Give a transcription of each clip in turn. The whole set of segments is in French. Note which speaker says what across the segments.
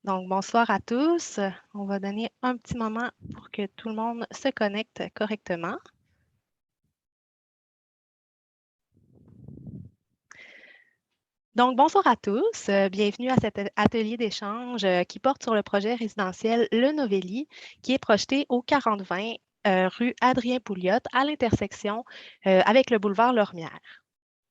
Speaker 1: Donc, bonsoir à tous. On va donner un petit moment pour que tout le monde se connecte correctement. Donc, bonsoir à tous. Bienvenue à cet atelier d'échange qui porte sur le projet résidentiel Le Novelli, qui est projeté au 4020 rue Adrien Pouliot, à l'intersection avec le boulevard Lormière.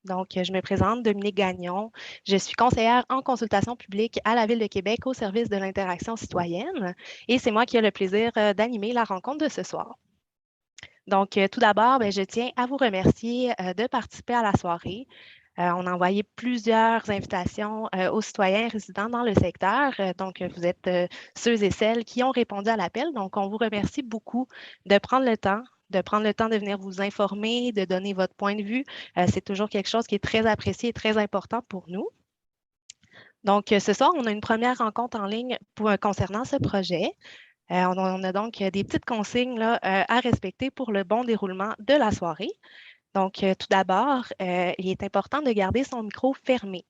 Speaker 1: Donc, je me présente, Dominique Gagnon. Je suis conseillère en consultation publique à la Ville de Québec au service de l'interaction citoyenne et c'est moi qui ai le plaisir d'animer la rencontre de ce soir. Donc, tout d'abord, je tiens à vous remercier de participer à la soirée. On a envoyé plusieurs invitations aux citoyens résidents dans le secteur. Donc, vous êtes ceux et celles qui ont répondu à l'appel. Donc, on vous remercie beaucoup de prendre le temps de venir vous informer, de donner votre point de vue. C'est toujours quelque chose qui est très apprécié et très important pour nous. Donc, ce soir, on a une première rencontre en ligne concernant ce projet. On a donc des petites consignes là, à respecter pour le bon déroulement de la soirée. Donc, tout d'abord, il est important de garder son micro fermé.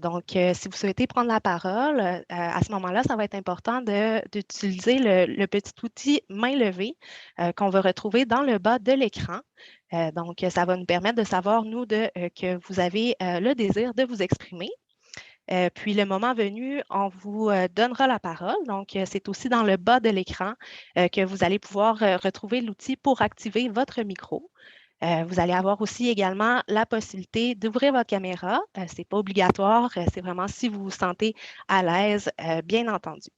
Speaker 1: Donc, si vous souhaitez prendre la parole, à ce moment-là, ça va être important d'utiliser le petit outil main levée qu'on va retrouver dans le bas de l'écran. Donc, ça va nous permettre de savoir, nous, que vous avez le désir de vous exprimer. Puis, le moment venu, on vous donnera la parole. Donc, c'est aussi dans le bas de l'écran que vous allez pouvoir retrouver l'outil pour activer votre micro. Vous allez avoir aussi également la possibilité d'ouvrir votre caméra. Ce n'est pas obligatoire, c'est vraiment si vous vous sentez à l'aise, bien entendu.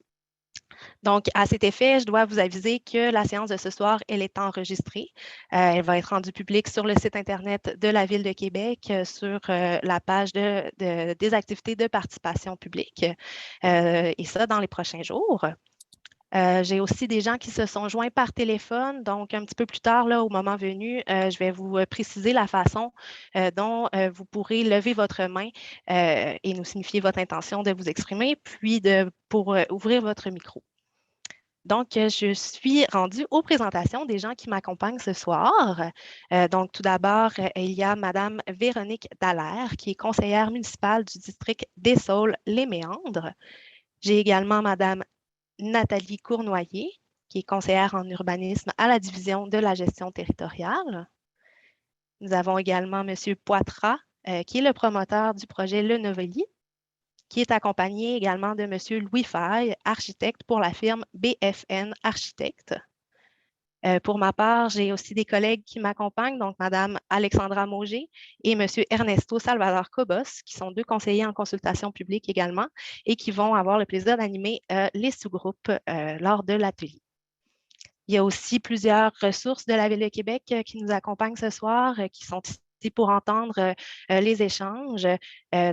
Speaker 1: Donc, à cet effet, je dois vous aviser que la séance de ce soir, elle est enregistrée. Elle va être rendue publique sur le site Internet de la Ville de Québec, sur la page des activités de participation publique, et ça dans les prochains jours. J'ai aussi des gens qui se sont joints par téléphone. Donc, un petit peu plus tard, là, au moment venu, je vais vous préciser la façon dont vous pourrez lever votre main et nous signifier votre intention de vous exprimer, puis pour ouvrir votre micro. Donc, je suis rendue aux présentations des gens qui m'accompagnent ce soir. Donc, tout d'abord, il y a Madame Véronique Dallaire, qui est conseillère municipale du district d'Essaules-les-Méandres. J'ai également Madame Nathalie Cournoyer, qui est conseillère en urbanisme à la division de la gestion territoriale. Nous avons également M. Poitras, qui est le promoteur du projet Le Novelli, qui est accompagné également de M. Louis Faye, architecte pour la firme BFN Architectes. Pour ma part, j'ai aussi des collègues qui m'accompagnent, donc Mme Alexandra Mauger et M. Ernesto Salvador Cobos, qui sont deux conseillers en consultation publique également et qui vont avoir le plaisir d'animer les sous-groupes lors de l'atelier. Il y a aussi plusieurs ressources de la Ville de Québec qui nous accompagnent ce soir, qui sont ici pour entendre les échanges.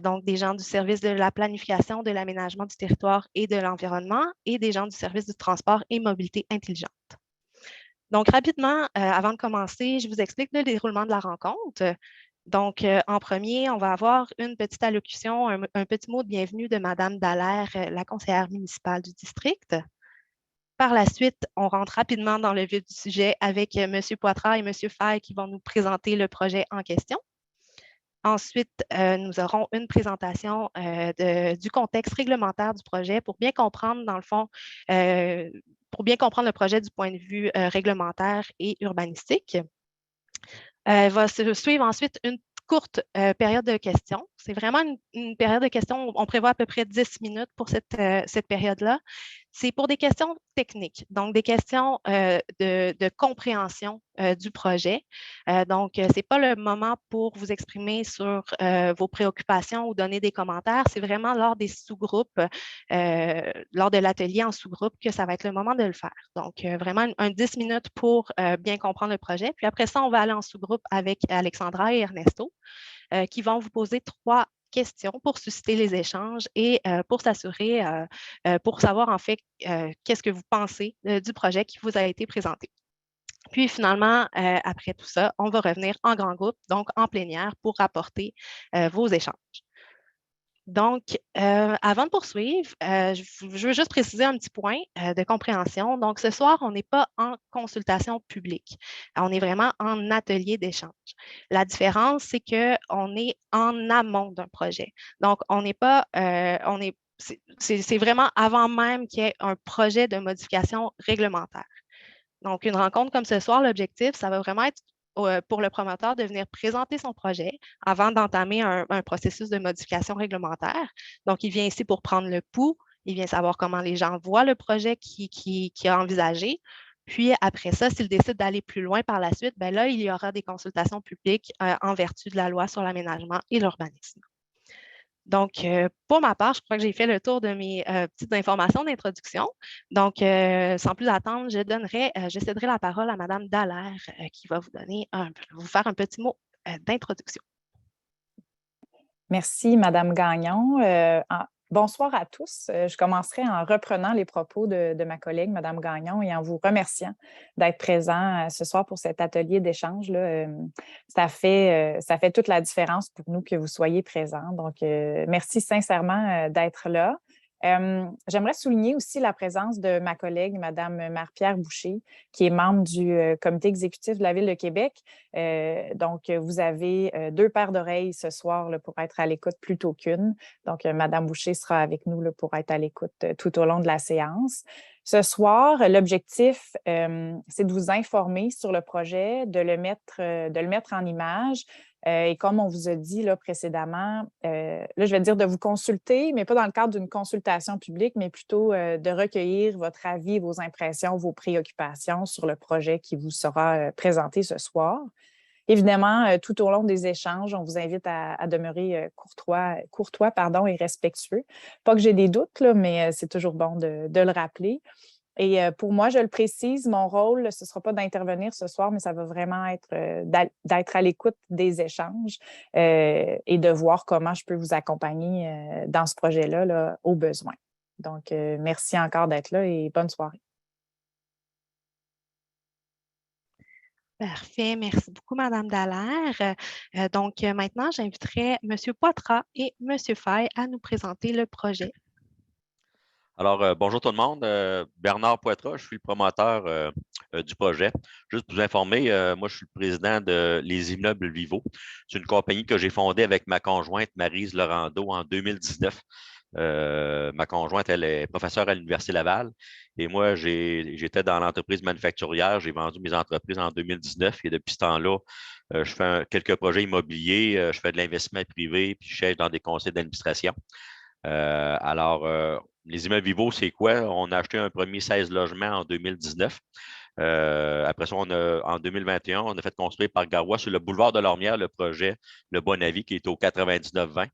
Speaker 1: Donc, des gens du service de la planification, de l'aménagement du territoire et de l'environnement et des gens du service du transport et mobilité intelligente. Donc, rapidement, avant de commencer, je vous explique le déroulement de la rencontre. Donc, en premier, on va avoir une petite allocution, un petit mot de bienvenue de Mme Dallaire, la conseillère municipale du district. Par la suite, on rentre rapidement dans le vif du sujet avec M. Poitras et M. Faye qui vont nous présenter le projet en question. Ensuite, nous aurons une présentation du contexte réglementaire du projet pour bien comprendre, dans le fond, pour bien comprendre le projet du point de vue réglementaire et urbanistique. Va se suivre ensuite une courte période de questions. C'est vraiment une période de questions. On prévoit à peu près 10 minutes pour cette période-là. C'est pour des questions techniques, donc des questions de compréhension du projet. Donc, ce n'est pas le moment pour vous exprimer sur vos préoccupations ou donner des commentaires. C'est vraiment lors des sous-groupes, lors de l'atelier en sous-groupe que ça va être le moment de le faire. Donc, vraiment un 10 minutes pour bien comprendre le projet. Puis après ça, on va aller en sous-groupe avec Alexandra et Ernesto qui vont vous poser 3 questions pour susciter les échanges et pour s'assurer, pour savoir en fait qu'est-ce que vous pensez du projet qui vous a été présenté. Puis finalement, après tout ça, on va revenir en grand groupe, donc en plénière, pour rapporter vos échanges. Donc, avant de poursuivre, je veux juste préciser un petit point de compréhension. Donc, ce soir, on n'est pas en consultation publique. On est vraiment en atelier d'échange. La différence, c'est qu'on est en amont d'un projet. Donc, on n'est pas, c'est vraiment avant même qu'il y ait un projet de modification réglementaire. Donc, une rencontre comme ce soir, l'objectif, ça va vraiment être pour le promoteur de venir présenter son projet avant d'entamer un processus de modification réglementaire. Donc, il vient ici pour prendre le pouls, il vient savoir comment les gens voient le projet qu'il a envisagé. Puis après ça, s'il décide d'aller plus loin par la suite, bien là, il y aura des consultations publiques en vertu de la loi sur l'aménagement et l'urbanisme. Donc, pour ma part, je crois que j'ai fait le tour de mes petites informations d'introduction. Donc, sans plus attendre, je céderai la parole à Mme Dallaire qui va vous faire un petit mot d'introduction.
Speaker 2: Merci, Madame Gagnon. Bonsoir à tous. Je commencerai en reprenant les propos de ma collègue, Madame Gagnon, et en vous remerciant d'être présent ce soir pour cet atelier d'échange. Ça fait toute la différence pour nous que vous soyez présents. Donc, merci sincèrement d'être là. J'aimerais souligner aussi la présence de ma collègue, Mme Marie-Pierre Boucher, qui est membre du comité exécutif de la Ville de Québec. Donc, vous avez 2 paires d'oreilles ce soir là, pour être à l'écoute plutôt qu'une. Donc, Mme Boucher sera avec nous là, pour être à l'écoute tout au long de la séance. Ce soir, l'objectif, c'est de vous informer sur le projet, de le mettre en image. Et comme on vous a dit là, précédemment, là, je vais dire de vous consulter, mais pas dans le cadre d'une consultation publique, mais plutôt de recueillir votre avis, vos impressions, vos préoccupations sur le projet qui vous sera présenté ce soir. Évidemment, tout au long des échanges, on vous invite à demeurer courtois et respectueux. Pas que j'ai des doutes, là, mais c'est toujours bon de le rappeler. Et pour moi, je le précise, mon rôle, ce ne sera pas d'intervenir ce soir, mais ça va vraiment être d'être à l'écoute des échanges et de voir comment je peux vous accompagner dans ce projet-là là, au besoin. Donc, merci encore d'être là et bonne soirée.
Speaker 1: Parfait. Merci beaucoup, Mme Dallaire. Donc, maintenant, j'inviterai M. Poitras et M. Faye à nous présenter le projet.
Speaker 3: Alors, bonjour tout le monde. Bernard Poitras, je suis le promoteur du projet. Juste pour vous informer, moi, je suis le président de Les Immeubles Vivo. C'est une compagnie que j'ai fondée avec ma conjointe Maryse Laurando en 2019. Ma conjointe, elle est professeure à l'Université Laval et moi, j'étais dans l'entreprise manufacturière. J'ai vendu mes entreprises en 2019 et depuis ce temps-là, je fais quelques projets immobiliers, je fais de l'investissement privé puis je siège dans des conseils d'administration. Les immeubles Vivo, c'est quoi? On a acheté un premier 16 logements en 2019. Après ça, en 2021, on a fait construire par Garoua sur le boulevard de Lormière le projet Le Bon Avis qui est au 99-20.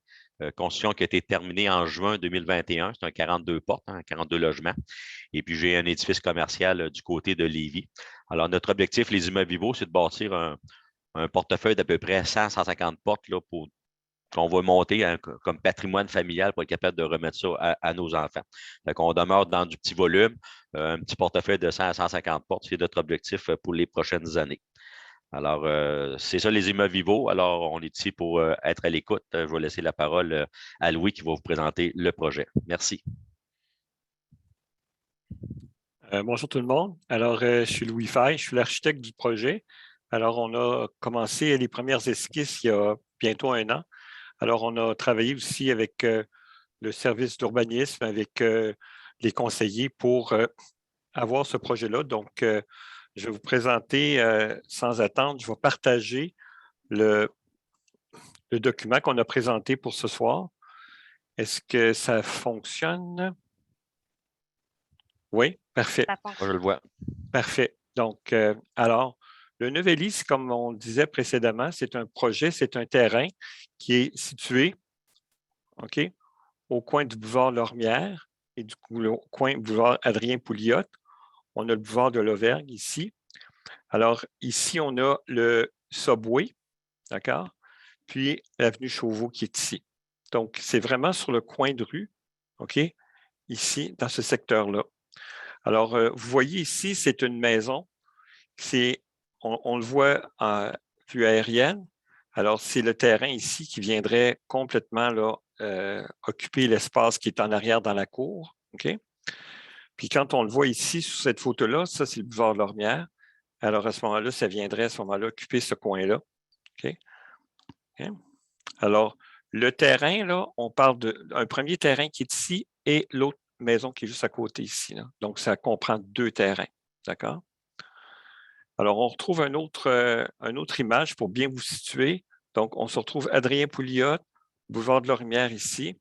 Speaker 3: Construction qui a été terminée en juin 2021. C'est un 42 portes, 42 logements. Et puis, j'ai un édifice commercial du côté de Lévis. Alors, notre objectif, les immeubles Vivo, c'est de bâtir un portefeuille d'à peu près 100-150 portes là, qu'on va monter comme patrimoine familial pour être capable de remettre ça à nos enfants. Donc, on demeure dans du petit volume, un petit portefeuille de 100 à 150 portes. C'est notre objectif pour les prochaines années. Alors, c'est ça les immeubles Vivo. Alors, on est ici pour être à l'écoute. Je vais laisser la parole à Louis qui va vous présenter le projet. Merci.
Speaker 4: Bonjour tout le monde. Alors, je suis Louis Faye, je suis l'architecte du projet. Alors, on a commencé les premières esquisses il y a bientôt 1 an. Alors, on a travaillé aussi avec le service d'urbanisme, avec les conseillers pour avoir ce projet-là. Donc, je vais vous présenter sans attendre. Je vais partager le document qu'on a présenté pour ce soir. Est-ce que ça fonctionne? Oui, parfait.
Speaker 3: Moi, je le vois.
Speaker 4: Parfait. Donc, alors, le Novellis, comme on le disait précédemment, c'est un projet, c'est un terrain qui est situé au coin du boulevard Lormière et du coin du boulevard Adrien Pouliot. On a le boulevard de l'Auvergne ici. Alors, ici, on a le Subway, d'accord? Puis l'avenue Chauveau qui est ici. Donc, c'est vraiment sur le coin de rue, OK? Ici, dans ce secteur-là. Alors, vous voyez ici, c'est une maison. On le voit en vue aérienne. Alors, c'est le terrain ici qui viendrait complètement là, occuper l'espace qui est en arrière dans la cour. OK? Puis quand on le voit ici, sur cette photo-là, ça, c'est le boulevard de Lormière. Alors, à ce moment-là, ça viendrait à ce moment-là occuper ce coin-là. OK? OK? Alors, Le terrain, là, on parle d'un premier terrain qui est ici et l'autre maison qui est juste à côté ici, là. Donc, ça comprend 2 terrains. D'accord? Alors, on retrouve une autre image pour bien vous situer. Donc, on se retrouve Adrien Pouliot, boulevard de la Lumière ici.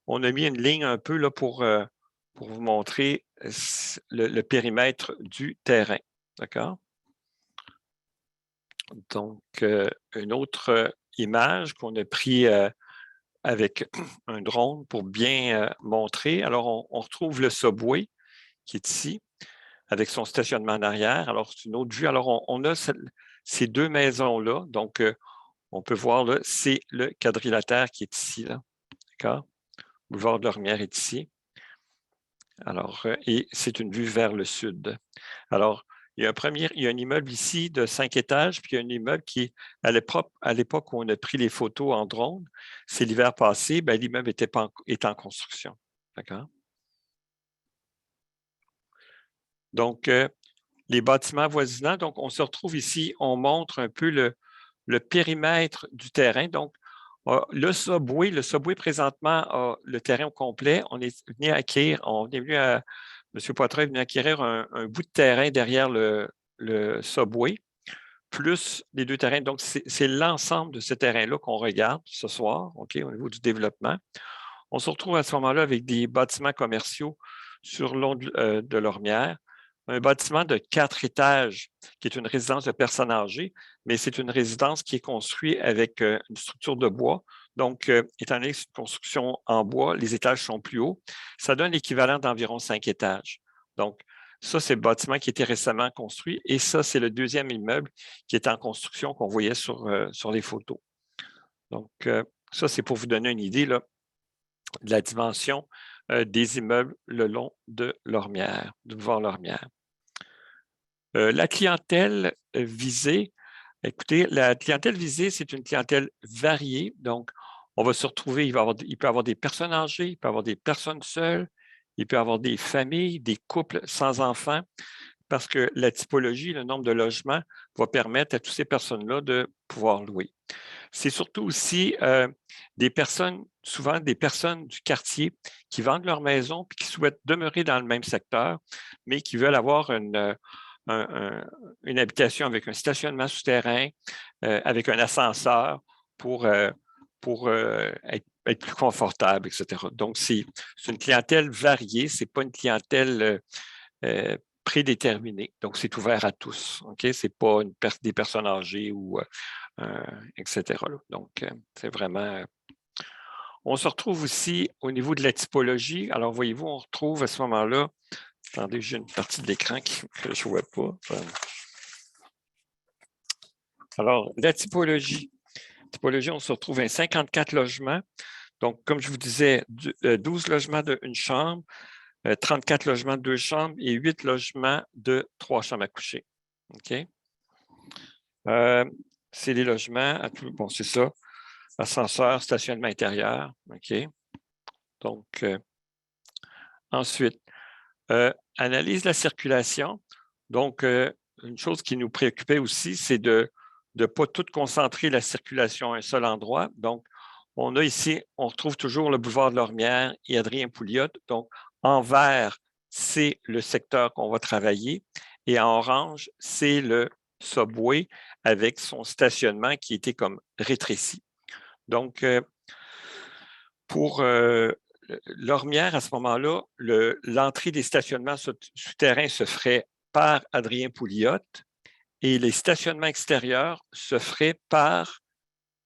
Speaker 4: On a mis une ligne un peu là, pour vous montrer le périmètre du terrain. D'accord? Donc, une autre image qu'on a pris avec un drone pour bien montrer. Alors, on retrouve le Subway qui est ici, avec son stationnement en arrière. Alors, c'est une autre vue. Alors, on a ces 2 maisons-là. Donc, on peut voir, là, c'est le quadrilatère qui est ici. D'accord? Boulevard de la Lumière est ici. Alors, et c'est une vue vers le sud. Alors, il y a un immeuble ici de 5 étages, puis il y a un immeuble qui, à l'époque où on a pris les photos en drone, c'est l'hiver passé, ben, l'immeuble est en construction. D'accord? Donc, les bâtiments avoisinants, donc on se retrouve ici, on montre un peu le périmètre du terrain. Donc, le Subway présentement a le terrain au complet. On est venu M. Poitras est venu acquérir un bout de terrain derrière le Subway, plus les 2 terrains. Donc, c'est l'ensemble de ce terrain-là qu'on regarde ce soir, OK, au niveau du développement. On se retrouve à ce moment-là avec des bâtiments commerciaux sur le long de Lormière. Un bâtiment de 4 étages qui est une résidence de personnes âgées, mais c'est une résidence qui est construite avec une structure de bois. Donc, étant donné que c'est une construction en bois, les étages sont plus hauts. Ça donne l'équivalent d'environ 5 étages. Donc, ça, c'est le bâtiment qui a été récemment construit et ça, c'est le 2e immeuble qui est en construction qu'on voyait sur les photos. Donc, ça, c'est pour vous donner une idée là, de la dimension des immeubles le long de Lormière, du boulevard Lormière. La clientèle visée, écoutez, la clientèle visée, c'est une clientèle variée. Donc, on va se retrouver, il peut y avoir des personnes âgées, il peut y avoir des personnes seules, il peut y avoir des familles, des couples sans enfants, parce que la typologie, le nombre de logements va permettre à toutes ces personnes-là de pouvoir louer. C'est surtout aussi souvent des personnes du quartier qui vendent leur maison et qui souhaitent demeurer dans le même secteur, mais qui veulent avoir une habitation avec un stationnement souterrain, avec un ascenseur pour être plus confortable, etc. Donc, c'est une clientèle variée, ce n'est pas une clientèle prédéterminée. Donc, c'est ouvert à tous. Okay? Ce n'est pas des personnes âgées ou etc. Donc, c'est vraiment... On se retrouve aussi au niveau de la typologie. Alors, voyez-vous, on retrouve à ce moment-là... Attendez, j'ai une partie de l'écran que je ne vois pas. Alors, la typologie. On se retrouve à 54 logements. Donc, comme je vous disais, 12 logements d'une chambre, 34 logements de 2 chambres et 8 logements de 3 chambres à coucher. OK? C'est les logements, bon, c'est ça, ascenseur, stationnement intérieur. OK? Donc, ensuite, analyse de la circulation. Donc, une chose qui nous préoccupait aussi, c'est de ne pas tout concentrer la circulation à un seul endroit. Donc, on a ici, on retrouve toujours le boulevard de Lormière et Adrien Pouliot. Donc, en vert, c'est le secteur qu'on va travailler et en orange, c'est le Subway avec son stationnement qui était comme rétréci. Donc, pour Lormière, à ce moment-là, l'entrée des stationnements souterrains se ferait par Adrien Pouliot et les stationnements extérieurs se feraient par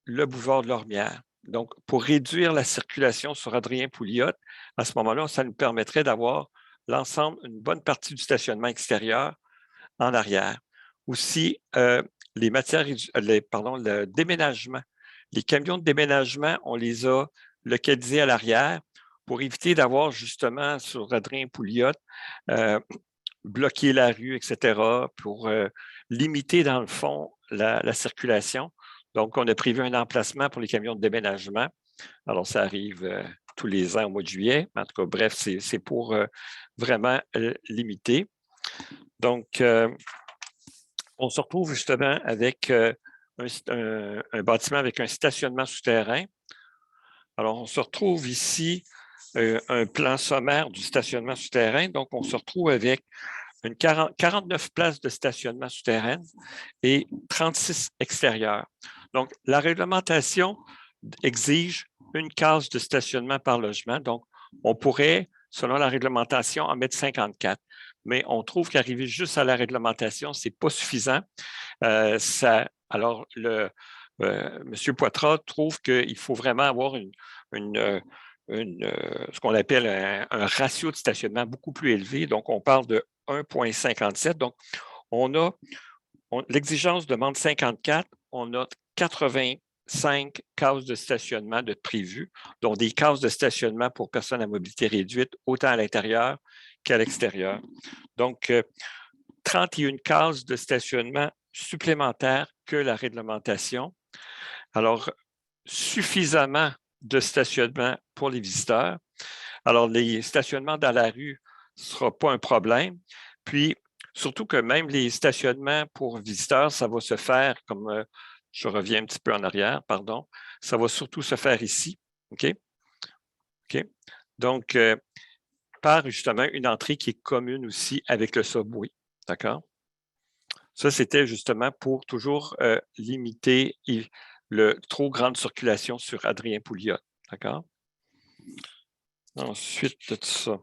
Speaker 4: le boulevard de Lormière. Donc, pour réduire la circulation sur Adrien Pouliot, à ce moment-là, ça nous permettrait d'avoir l'ensemble, une bonne partie du stationnement extérieur en arrière. Aussi, le déménagement. Les camions de déménagement, on les a localisés à l'arrière pour éviter d'avoir justement sur Adrien Pouliot bloquer la rue, etc., pour limiter dans le fond la circulation. Donc, on a prévu un emplacement pour les camions de déménagement. Alors, ça arrive tous les ans au mois de juillet. En tout cas, bref, c'est pour vraiment limiter. Donc, on se retrouve justement avec un bâtiment avec un stationnement souterrain. Alors, on se retrouve ici un plan sommaire du stationnement souterrain. Donc, on se retrouve avec 49 places de stationnement souterrain et 36 extérieures. Donc, la réglementation exige une case de stationnement par logement. Donc, on pourrait, selon la réglementation, en mettre 54. Mais on trouve qu'arriver juste à la réglementation, ce n'est pas suffisant. Alors, M. Poitras trouve qu'il faut vraiment avoir ce qu'on appelle un ratio de stationnement beaucoup plus élevé. Donc, on parle de 1,57. Donc, l'exigence demande 54. On a 85 cases de stationnement de prévues, dont des cases de stationnement pour personnes à mobilité réduite, autant à l'intérieur qu'à l'extérieur. Donc, 31 cases de stationnement supplémentaires que la réglementation. Alors, suffisamment de stationnement pour les visiteurs. Alors, les stationnements dans la rue ne sera pas un problème. Puis, surtout que même les stationnements pour visiteurs, ça va se faire, comme je reviens un petit peu en arrière, pardon, ça va surtout se faire ici. OK? OK? Donc, par justement une entrée qui est commune aussi avec le subway. D'accord? Ça, c'était justement pour toujours limiter le trop grande circulation sur Adrien Pouliot. D'accord? Ensuite de ça,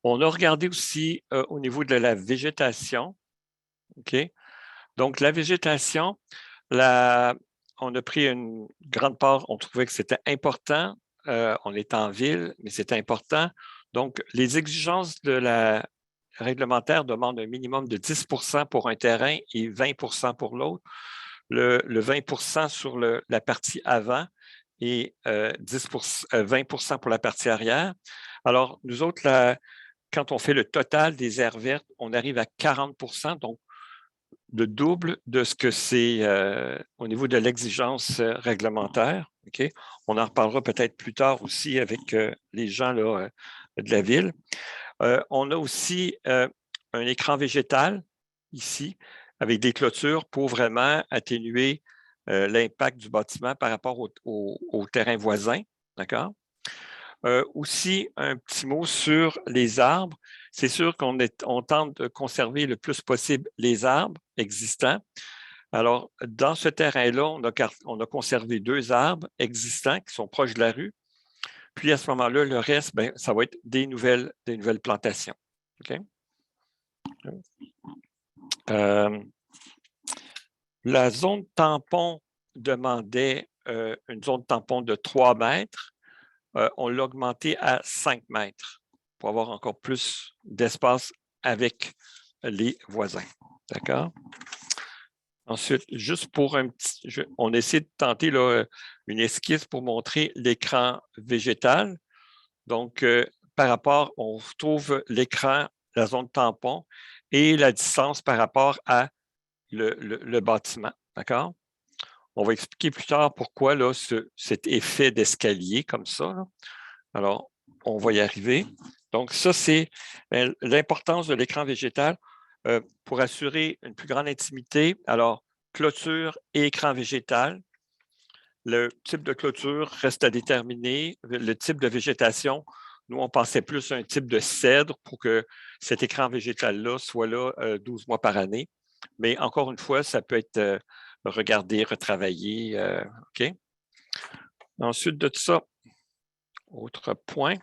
Speaker 4: on a regardé aussi au niveau de la végétation. OK? Donc, la végétation, on a pris une grande part, on trouvait que c'était important. On est en ville, mais c'est important. Donc, les exigences de la réglementaire demandent un minimum de 10 pour un terrain et 20 pour l'autre. Le 20 sur la partie avant et 20 pour la partie arrière. Alors, nous autres, quand on fait le total des aires vertes, on arrive à 40 donc le double de ce que c'est au niveau de l'exigence réglementaire. Okay? On en reparlera peut-être plus tard aussi avec les gens là, de la ville. On a aussi un écran végétal ici avec des clôtures pour vraiment atténuer l'impact du bâtiment par rapport au terrain voisin. D'accord? Aussi, un petit mot sur les arbres. C'est sûr qu'on tente de conserver le plus possible les arbres existants. Alors, dans ce terrain-là, on a conservé 2 arbres existants qui sont proches de la rue. Puis, à ce moment-là, le reste, ça va être des nouvelles plantations. OK? La zone tampon demandait une zone tampon de 3 mètres. On l'a augmenté à 5 mètres pour avoir encore plus d'espace avec les voisins. D'accord? Ensuite, juste pour on essaie de tenter là, une esquisse pour montrer l'écran végétal. Donc, par rapport, on trouve l'écran, la zone tampon et la distance par rapport à le bâtiment. D'accord? On va expliquer plus tard pourquoi là, cet effet d'escalier comme ça. Là. Alors, on va y arriver. Donc, ça, c'est l'importance de l'écran végétal pour assurer une plus grande intimité. Alors, clôture et écran végétal. Le type de clôture reste à déterminer. Le type de végétation, nous, on pensait plus à un type de cèdre pour que cet écran végétal-là soit là 12 mois par année. Mais encore une fois, ça peut être regardé, retravaillé. OK? Ensuite de ça, autre point.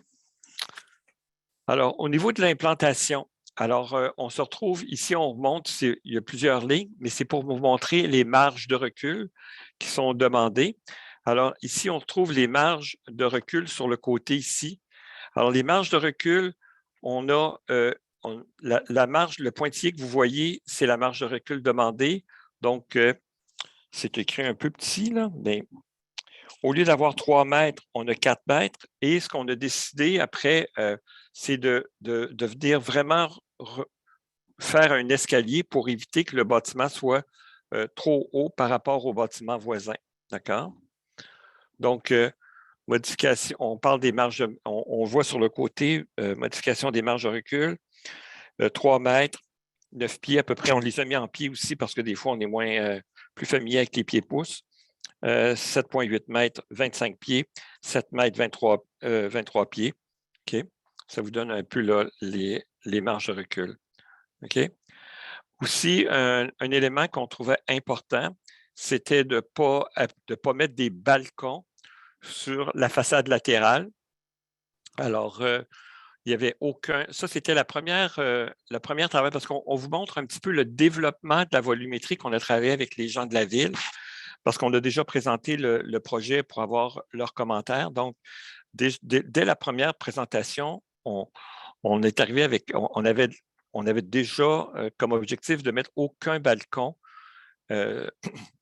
Speaker 4: Alors, au niveau de l'implantation, alors, on se retrouve ici, on remonte, il y a plusieurs lignes, mais c'est pour vous montrer les marges de recul qui sont demandées. Alors, ici, on retrouve les marges de recul sur le côté ici. Alors, les marges de recul, on a la marge, le pointillé que vous voyez, c'est la marge de recul demandée. Donc, c'est écrit un peu petit, là, mais au lieu d'avoir 3 mètres, on a 4 mètres. Et ce qu'on a décidé après, c'est de venir vraiment faire un escalier pour éviter que le bâtiment soit trop haut par rapport au bâtiment voisin. D'accord? Donc, modification, on parle des marges, on voit sur le côté, modification des marges de recul, 3 mètres, 9 pieds à peu près. On les a mis en pieds aussi parce que des fois, on est plus familier avec les pieds-pouces. 7,8 mètres, 25 pieds, 7 mètres, 23 pieds. OK? Ça vous donne un peu là, les marges de recul. OK? Aussi, un élément qu'on trouvait important, c'était de ne pas mettre des balcons sur la façade latérale. Alors, il n'y avait aucun. Ça, c'était la première travail, parce qu'on vous montre un petit peu le développement de la volumétrie qu'on a travaillé avec les gens de la ville, parce qu'on a déjà présenté le projet pour avoir leurs commentaires. Donc, dès la première présentation, on est arrivé avec. On avait déjà comme objectif de mettre aucun balcon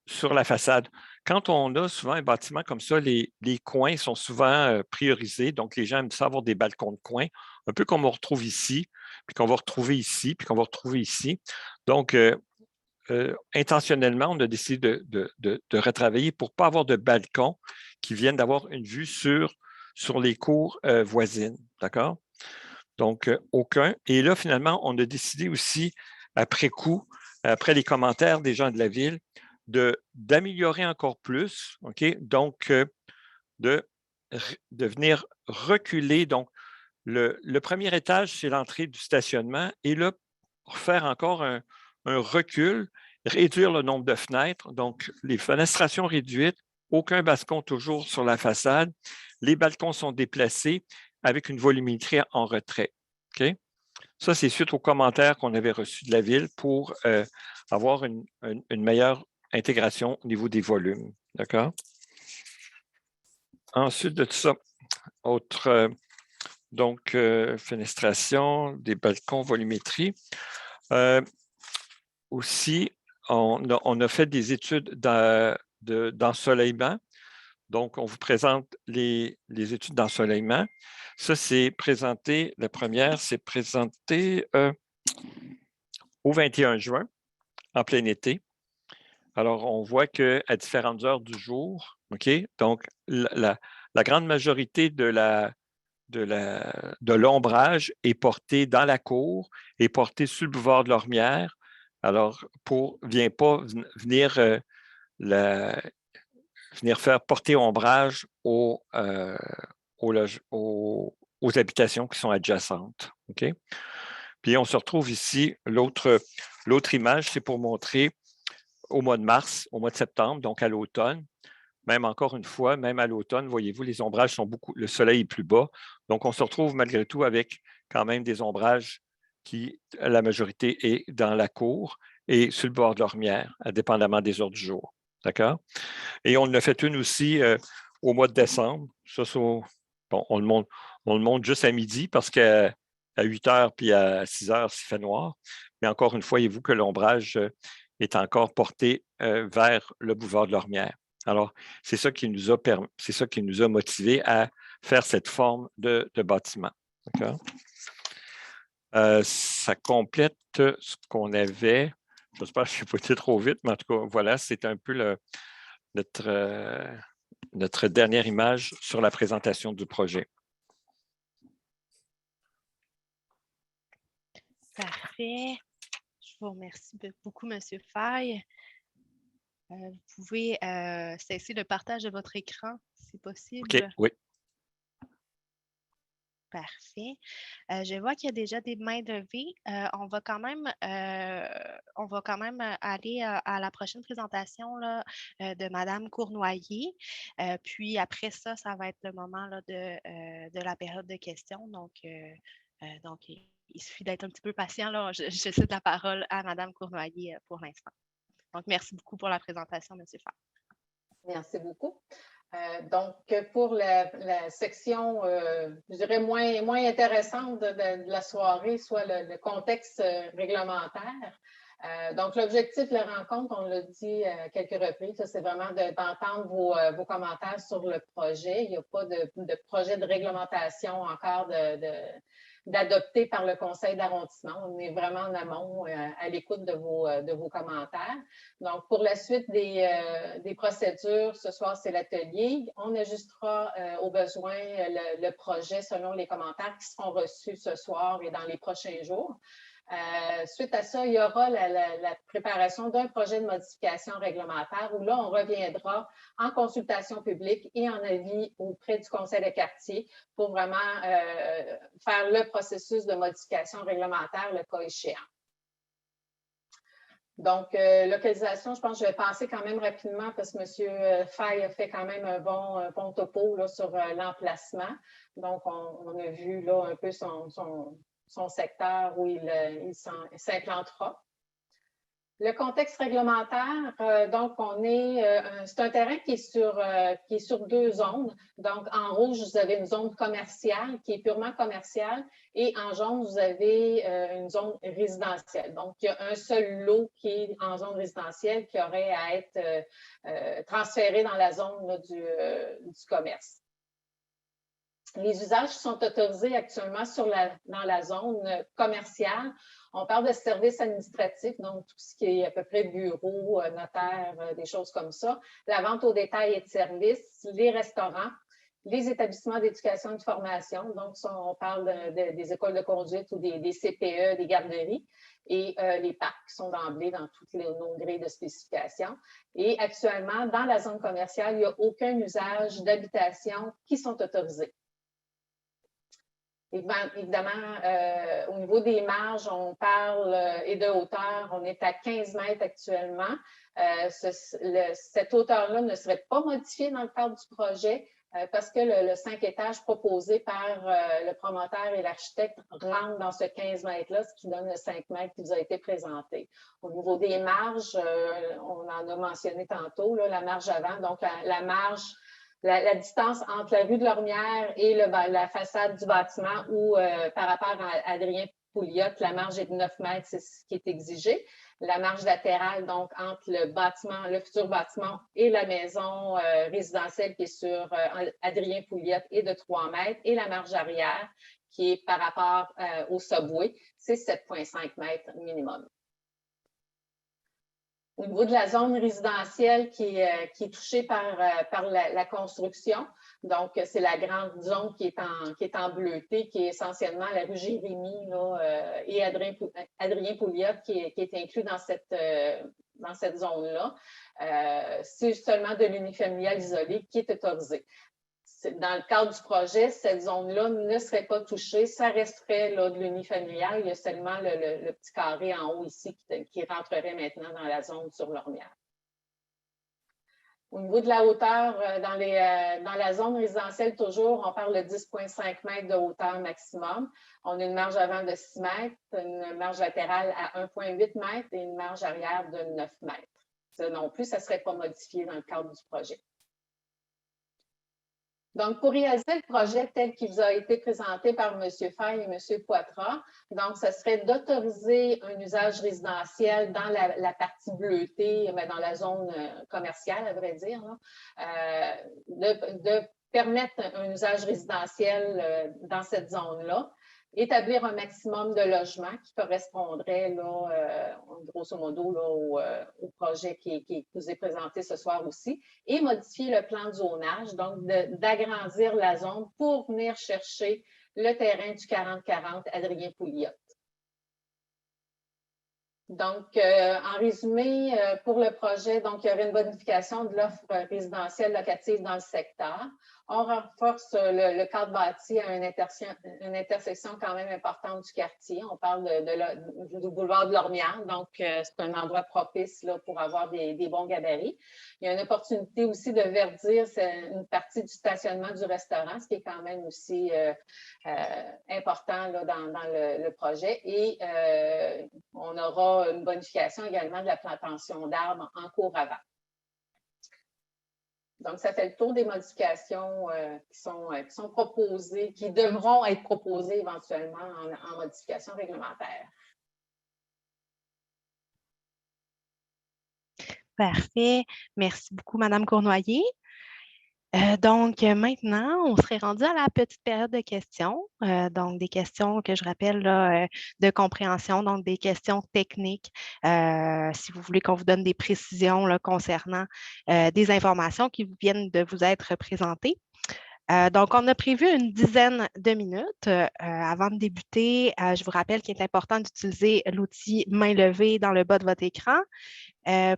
Speaker 4: sur la façade. Quand on a souvent un bâtiment comme ça, les coins sont souvent priorisés. Donc, les gens aiment ça avoir des balcons de coin, un peu comme on retrouve ici, puis qu'on va retrouver ici, puis qu'on va retrouver ici. Donc, intentionnellement, on a décidé de retravailler pour ne pas avoir de balcon qui viennent d'avoir une vue sur les cours voisines. D'accord? Donc, aucun. Et là, finalement, on a décidé aussi, après coup, après les commentaires des gens de la ville, d'améliorer encore plus, OK? Donc, de venir reculer. Donc, le premier étage, c'est l'entrée du stationnement. Et là, faire encore un recul, réduire le nombre de fenêtres. Donc, les fenestrations réduites, aucun balcon toujours sur la façade. Les balcons sont déplacés avec une volumétrie en retrait. OK? Ça, c'est suite aux commentaires qu'on avait reçus de la ville pour avoir une meilleure intégration au niveau des volumes. D'accord? Ensuite de tout ça, autre fenestration, des balcons, volumétrie. Aussi, on a fait des études d'ensoleillement. Donc, on vous présente les études d'ensoleillement. Ça, c'est présenté, la première, c'est présenté au 21 juin, en plein été. Alors, on voit qu'à différentes heures du jour, OK, donc la grande majorité de l'ombrage est portée dans la cour, est portée sur le boulevard de Lormière. Alors, vient pas venir faire porter ombrage aux habitations qui sont adjacentes. OK? Puis on se retrouve ici, l'autre image, c'est pour montrer au mois de mars, au mois de septembre, donc à l'automne. Même encore une fois, même à l'automne, voyez-vous, les ombrages sont le soleil est plus bas. Donc, on se retrouve malgré tout avec quand même des ombrages qui, la majorité, est dans la cour et sur le bord de l'ormière, indépendamment des heures du jour. D'accord? Et on en a fait une aussi au mois de décembre. Ça, on le montre juste à midi parce qu'à 8 heures puis à 6 heures, il fait noir. Mais encore une fois, voyez-vous que l'ombrage est encore porté vers le boulevard de l'Ormière. Alors, c'est ça qui nous a motivés à faire cette forme de bâtiment. D'accord? Ça complète ce qu'on avait. J'espère que je ne suis pas été trop vite, mais en tout cas, voilà, c'est un peu notre dernière image sur la présentation du projet.
Speaker 1: Parfait. Je vous remercie beaucoup, M. Faye. Vous pouvez cesser le partage de votre écran, si possible.
Speaker 4: OK, oui.
Speaker 1: Parfait. Je vois qu'il y a déjà des mains levées. On va quand même aller à la prochaine présentation là, de Mme Cournoyer. Puis après ça, ça va être le moment là, de la période de questions. Donc, il suffit d'être un petit peu patient. Là. Je cède la parole à Mme Cournoyer pour l'instant. Donc, merci beaucoup pour la présentation, M. Faye.
Speaker 5: Merci beaucoup. Donc, pour la section, je dirais, moins intéressante de la soirée, soit le contexte réglementaire. Donc, l'objectif de la rencontre, on l'a dit à quelques reprises, c'est vraiment d'entendre vos commentaires sur le projet. Il n'y a pas de projet de réglementation encore d'adopter par le conseil d'arrondissement. On est vraiment en amont à l'écoute de vos commentaires. Donc, pour la suite des procédures, ce soir, c'est l'atelier. On ajustera au besoin le projet selon les commentaires qui seront reçus ce soir et dans les prochains jours. Suite à ça, il y aura la préparation d'un projet de modification réglementaire où là, on reviendra en consultation publique et en avis auprès du conseil de quartier pour vraiment faire le processus de modification réglementaire, le cas échéant. Donc, localisation, je pense que je vais passer quand même rapidement parce que M. Faye a fait quand même un bon topo là, sur l'emplacement. Donc, on a vu là un peu son secteur où il s'implantera. Le contexte réglementaire, donc c'est un terrain qui est sur 2 zones. Donc, en rouge, vous avez une zone commerciale qui est purement commerciale et en jaune, vous avez une zone résidentielle. Donc, il y a un seul lot qui est en zone résidentielle qui aurait à être transféré dans la zone là, du commerce. Les usages sont autorisés actuellement dans la zone commerciale. On parle de services administratifs, donc tout ce qui est à peu près bureau, notaire, des choses comme ça. La vente au détail et de services, les restaurants, les établissements d'éducation et de formation. Donc, on parle des écoles de conduite ou des CPE, des garderies et les parcs qui sont d'emblée dans tous nos grilles de spécification. Et actuellement, dans la zone commerciale, il n'y a aucun usage d'habitation qui sont autorisés. Évidemment, au niveau des marges, on parle et de hauteur, on est à 15 mètres actuellement. Cette hauteur-là ne serait pas modifiée dans le cadre du projet parce que le 5 étages proposé par le promoteur et l'architecte rentre dans ce 15 mètres-là, ce qui donne le 5 mètres qui vous a été présenté. Au niveau des marges, on en a mentionné tantôt, là, la marge avant, donc la marge, la distance entre la rue de Lormière et la façade du bâtiment où, par rapport à Adrien Pouliot, la marge est de 9 mètres, c'est ce qui est exigé. La marge latérale, donc, entre le futur bâtiment et la maison résidentielle qui est sur Adrien Pouliot est de 3 mètres. Et la marge arrière, qui est par rapport au subway, c'est 7,5 mètres minimum. Au niveau de la zone résidentielle qui est touchée par la construction, donc c'est la grande zone qui est en bleuté, qui est essentiellement la rue Jérémie là, et Adrien Pouliot qui est inclus dans cette zone-là. C'est seulement de l'unifamilial isolé qui est autorisé. Dans le cadre du projet, cette zone-là ne serait pas touchée, ça resterait là, de l'unifamilial. Il y a seulement le petit carré en haut ici qui rentrerait maintenant dans la zone sur Lormière. Au niveau de la hauteur, dans la zone résidentielle, toujours, on parle de 10,5 mètres de hauteur maximum. On a une marge avant de 6 mètres, une marge latérale à 1,8 mètres et une marge arrière de 9 mètres. Ça non plus, ça ne serait pas modifié dans le cadre du projet. Donc, pour réaliser le projet tel qu'il vous a été présenté par M. Faye et M. Poitras, donc, ce serait d'autoriser un usage résidentiel dans la partie bleutée, mais dans la zone commerciale, à vrai dire, là, de permettre un usage résidentiel dans cette zone-là, établir un maximum de logements qui correspondrait, là, grosso modo, là, au projet qui vous est présenté ce soir aussi, et modifier le plan de zonage, donc d'agrandir la zone pour venir chercher le terrain du 40-40 Adrien Pouliot. Donc, en résumé, pour le projet, donc, il y aurait une bonification de l'offre résidentielle locative dans le secteur. On renforce le cadre bâti à une intersection quand même importante du quartier. On parle du boulevard de Lormière, donc c'est un endroit propice là, pour avoir des bons gabarits. Il y a une opportunité aussi de verdir une partie du stationnement du restaurant, ce qui est quand même aussi important là, dans le projet. Et on aura une bonification également de la plantation d'arbres en cours avant. Donc, ça fait le tour des modifications qui sont proposées, qui devront être proposées éventuellement en modification réglementaire.
Speaker 1: Parfait. Merci beaucoup, Mme Cournoyer. Donc, maintenant, on serait rendu à la petite période de questions. Donc, des questions que je rappelle là, de compréhension, donc des questions techniques. Si vous voulez qu'on vous donne des précisions là, concernant des informations qui viennent de vous être présentées. Donc, on a prévu une dizaine de minutes avant de débuter. Je vous rappelle qu'il est important d'utiliser l'outil main levée dans le bas de votre écran.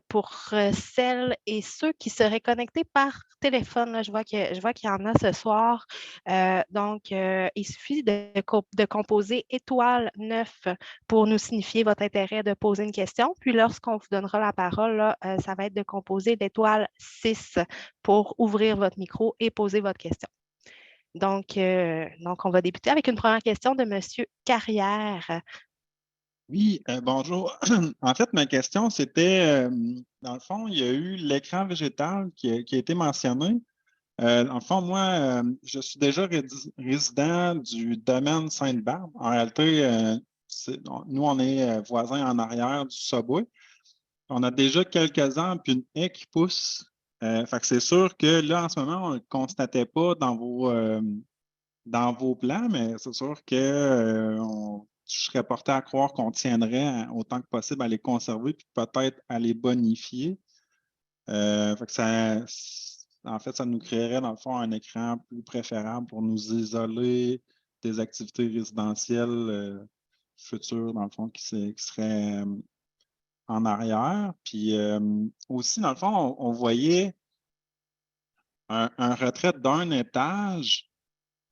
Speaker 1: Pour celles et ceux qui seraient connectés par téléphone, là, je vois qu'il y en a ce soir. Donc, il suffit de composer étoile 9 pour nous signifier votre intérêt de poser une question. Puis, lorsqu'on vous donnera la parole, là, ça va être de composer l'étoile 6 pour ouvrir votre micro et poser votre question. Donc, on va débuter avec une première question de M. Carrière.
Speaker 6: Oui, bonjour. En fait, ma question, c'était, dans le fond, il y a eu l'écran végétal qui a été mentionné. Dans le fond, moi, je suis déjà résident du domaine Sainte-Barbe. En réalité, nous, on est voisins en arrière du Subway. On a déjà quelques arbres puis une haie qui pousse. Fait que c'est sûr que là, en ce moment, on ne le constatait pas dans vos plans, mais c'est sûr que je serais porté à croire qu'on tiendrait autant que possible à les conserver puis peut-être à les bonifier. Fait que en fait, ça nous créerait, dans le fond, un écran plus préférable pour nous isoler des activités résidentielles futures, dans le fond, qui seraient en arrière. Puis aussi, dans le fond, on voyait un retrait d'un étage.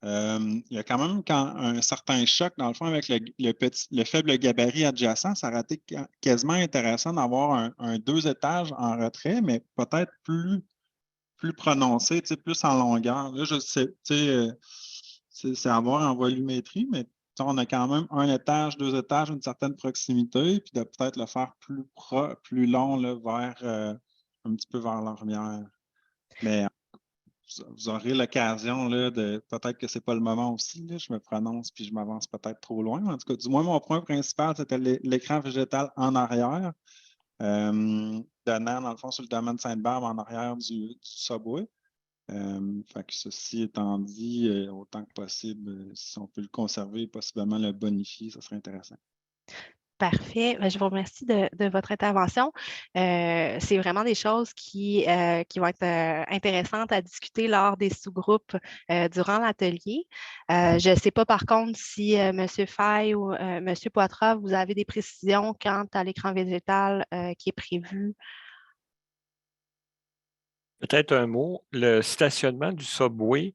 Speaker 6: Il y a quand même un certain choc, dans le fond, avec le faible gabarit adjacent. Ça aurait été quasiment intéressant d'avoir un 2 étages en retrait, mais peut-être plus prononcé, plus en longueur. Là, je sais, c'est à voir en volumétrie, mais on a quand même un étage, 2 étages, une certaine proximité, puis de peut-être le faire plus long là, un petit peu vers l'ormière. Mais vous aurez l'occasion de peut-être que ce n'est pas le moment aussi. Là, je me prononce puis je m'avance peut-être trop loin. En tout cas, du moins, mon point principal, c'était l'écran végétal en arrière, donnant, dans le fond, sur le domaine Sainte-Barbe en arrière du Subway. Fait que ceci étant dit, autant que possible, si on peut le conserver et possiblement le bonifier, ça serait intéressant.
Speaker 1: Parfait. Je vous remercie de votre intervention. C'est vraiment des choses qui vont être intéressantes à discuter lors des sous-groupes durant l'atelier. Je ne sais pas par contre si M. Faye ou M. Poitras, vous avez des précisions quant à l'écran végétal qui est prévu.
Speaker 4: Peut-être un mot. Le stationnement du Subway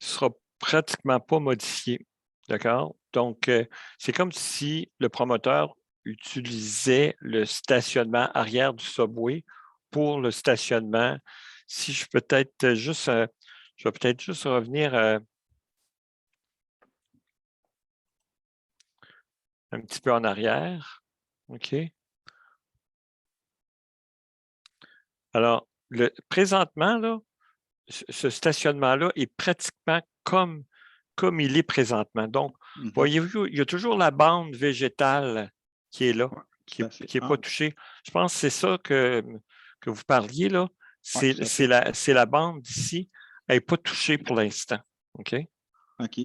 Speaker 4: ne sera pratiquement pas modifié. D'accord? Donc, c'est comme si le promoteur utilisait le stationnement arrière du Subway pour le stationnement. Si je peux peut-être juste, je vais peut-être juste revenir un petit peu en arrière. OK? Alors, présentement, là, ce stationnement-là est pratiquement comme il est présentement. Donc, voyez-vous, il y a toujours la bande végétale qui est là, qui n'est pas touchée. Je pense que c'est ça que vous parliez, là. C'est la bande d'ici. Elle n'est pas touchée pour l'instant. OK?
Speaker 6: OK.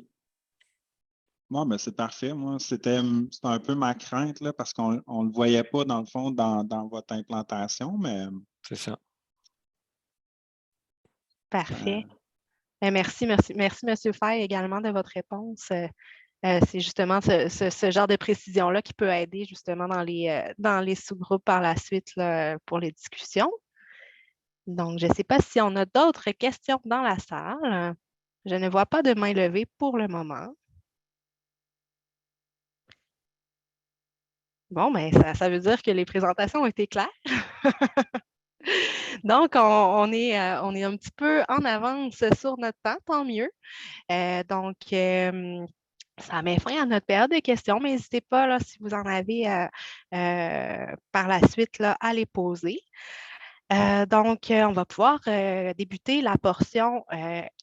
Speaker 6: Bon, ben c'est parfait. Moi, c'était un peu ma crainte, là, parce qu'on ne le voyait pas, dans le fond, dans votre implantation, mais...
Speaker 4: C'est ça.
Speaker 1: Parfait. Merci, M. Faye, également de votre réponse. C'est justement ce genre de précision-là qui peut aider justement dans les sous-groupes par la suite là, pour les discussions. Donc, je ne sais pas si on a d'autres questions dans la salle. Je ne vois pas de main levée pour le moment. Bon, bien, ça veut dire que les présentations ont été claires. Donc, on est un petit peu en avance sur notre temps, tant mieux. Ça met fin à notre période de questions, mais n'hésitez pas, là, si vous en avez par la suite, là, à les poser. On va pouvoir débuter la portion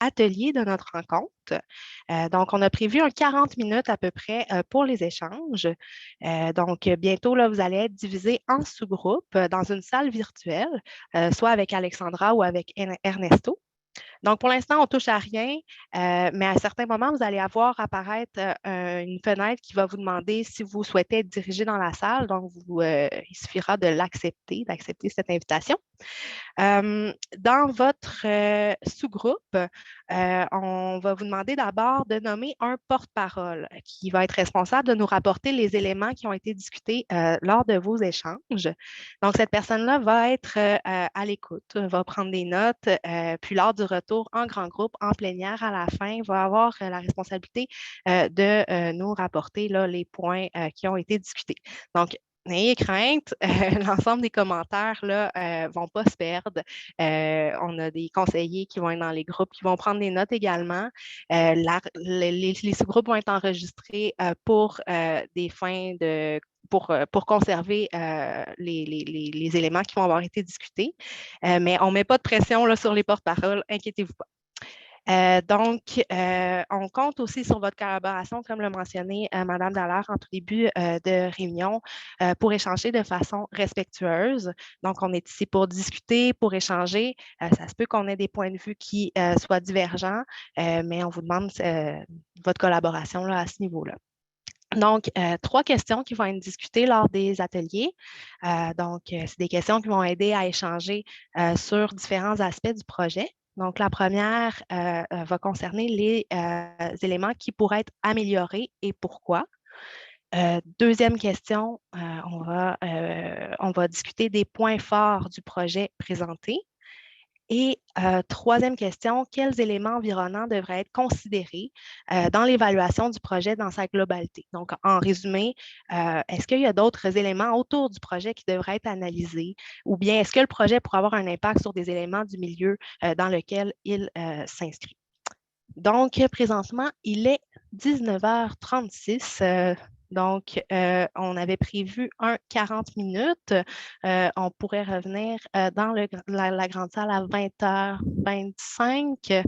Speaker 1: atelier de notre rencontre. Donc, on a prévu 40 minutes à peu près pour les échanges. Bientôt, là, vous allez être divisés en sous-groupes dans une salle virtuelle, soit avec Alexandra ou avec Ernesto. Donc, pour l'instant, on ne touche à rien, mais à certains moments, vous allez avoir apparaître une fenêtre qui va vous demander si vous souhaitez être dirigé dans la salle. Donc, il suffira d'accepter cette invitation. Dans votre sous-groupe, On va vous demander d'abord de nommer un porte-parole qui va être responsable de nous rapporter les éléments qui ont été discutés lors de vos échanges. Donc, cette personne-là va être à l'écoute, va prendre des notes, puis lors du retour en grand groupe, en plénière à la fin, va avoir la responsabilité de nous rapporter là, les points qui ont été discutés. Donc, n'ayez crainte, l'ensemble des commentaires ne vont pas se perdre. On a des conseillers qui vont être dans les groupes, qui vont prendre des notes également. Les sous-groupes vont être enregistrés pour des fins de pour conserver les éléments qui vont avoir été discutés. Mais on ne met pas de pression là, sur les porte-paroles, inquiétez-vous pas. On compte aussi sur votre collaboration, comme l'a mentionné Mme Dallaire en tout début de réunion, pour échanger de façon respectueuse. Donc, on est ici pour discuter, pour échanger. Ça se peut qu'on ait des points de vue qui soient divergents, mais on vous demande votre collaboration là, à ce niveau-là. Donc, 3 questions qui vont être discutées lors des ateliers. C'est des questions qui vont aider à échanger sur différents aspects du projet. Donc, la première va concerner les éléments qui pourraient être améliorés et pourquoi. Deuxième question, on va discuter des points forts du projet présenté. Et troisième question, quels éléments environnants devraient être considérés dans l'évaluation du projet dans sa globalité? Donc, en résumé, est-ce qu'il y a d'autres éléments autour du projet qui devraient être analysés? Ou bien est-ce que le projet pourrait avoir un impact sur des éléments du milieu dans lequel il s'inscrit? Donc, présentement, il est 19h36. On avait prévu 40 minutes. On pourrait revenir dans la grande salle à 20h25.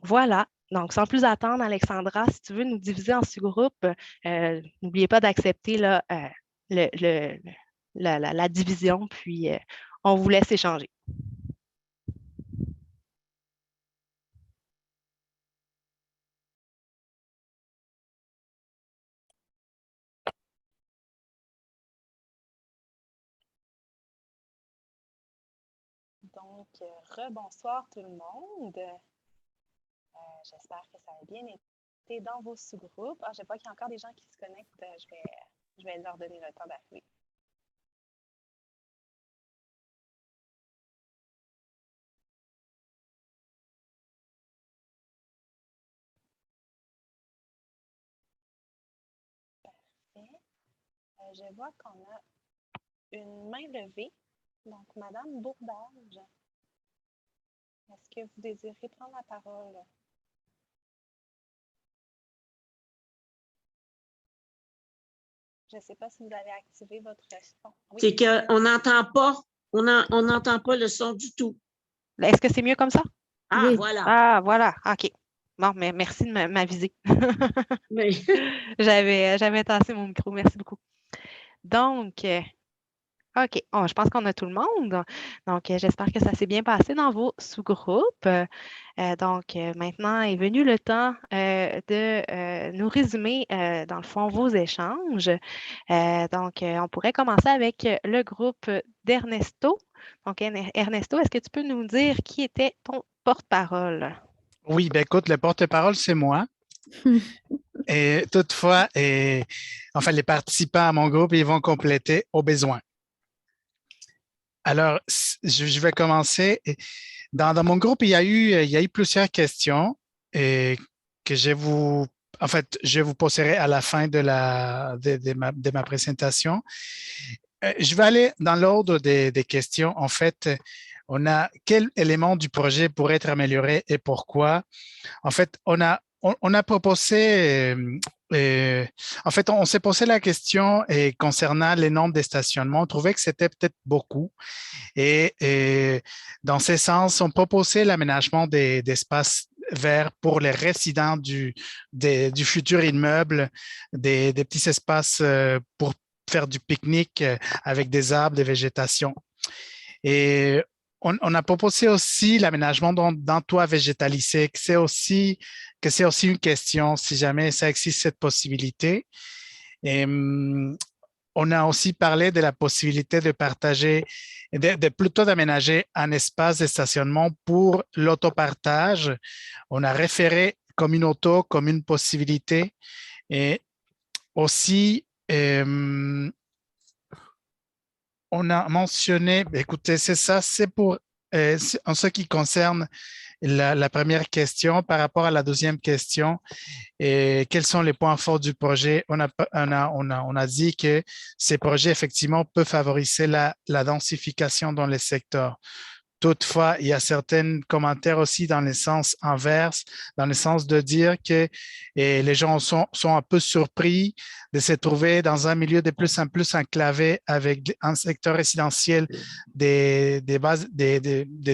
Speaker 1: Voilà. Donc, sans plus attendre, Alexandra, si tu veux nous diviser en sous-groupes, n'oubliez pas d'accepter la division, puis on vous laisse échanger. Donc, rebonsoir tout le monde. J'espère que ça a bien été dans vos sous-groupes. Je vois qu'il y a encore des gens qui se connectent. Je vais leur donner le temps d'arriver. Parfait. Je vois qu'on a une main levée. Donc, Madame Bourbage, est-ce que vous désirez prendre la parole? Je ne sais pas si vous avez activé votre son. Oui.
Speaker 7: C'est qu'on n'entend pas, on n'entend pas le son du tout.
Speaker 1: Est-ce que c'est mieux comme ça?
Speaker 7: Ah,
Speaker 1: oui.
Speaker 7: Voilà.
Speaker 1: Ah, voilà. OK. Bon, mais merci de m'aviser.
Speaker 7: Oui.
Speaker 1: J'avais tassé mon micro. Merci beaucoup. Donc, OK. Je pense qu'on a tout le monde. Donc, j'espère que ça s'est bien passé dans vos sous-groupes. Maintenant est venu le temps de nous résumer, dans le fond, vos échanges. On pourrait commencer avec le groupe d'Ernesto. Donc, Ernesto, est-ce que tu peux nous dire qui était ton porte-parole?
Speaker 8: Oui, ben écoute, le porte-parole, c'est moi. Et toutefois, les participants à mon groupe, ils vont compléter au besoin. Alors, je vais commencer. Dans mon groupe, il y a eu plusieurs questions que je vous poserai à la fin de ma présentation. Je vais aller dans l'ordre des questions. En fait, on a quel élément du projet pourrait être amélioré et pourquoi? En fait, on a proposé, on s'est posé la question concernant les nombres de stationnements. On trouvait que c'était peut-être beaucoup. Et dans ce sens, on proposait l'aménagement d'espaces verts pour les résidents du futur immeuble, des petits espaces pour faire du pique-nique avec des arbres, des végétations. Et on a proposé aussi l'aménagement d'un toit végétalisé, que c'est aussi une question, si jamais ça existe cette possibilité. Et, On a aussi parlé de la possibilité de partager, plutôt d'aménager un espace de stationnement pour l'autopartage. On a référé comme une auto, comme une possibilité. Et aussi, on a mentionné, écoutez, c'est ça, c'est pour, en ce qui concerne la première question. Par rapport à la deuxième question, et quels sont les points forts du projet? On a dit que ces projets, effectivement, peuvent favoriser la densification dans les secteurs. Toutefois, il y a certains commentaires aussi dans le sens inverse, dans le sens de dire que les gens sont un peu surpris de se trouver dans un milieu de plus en plus enclavé avec un secteur résidentiel des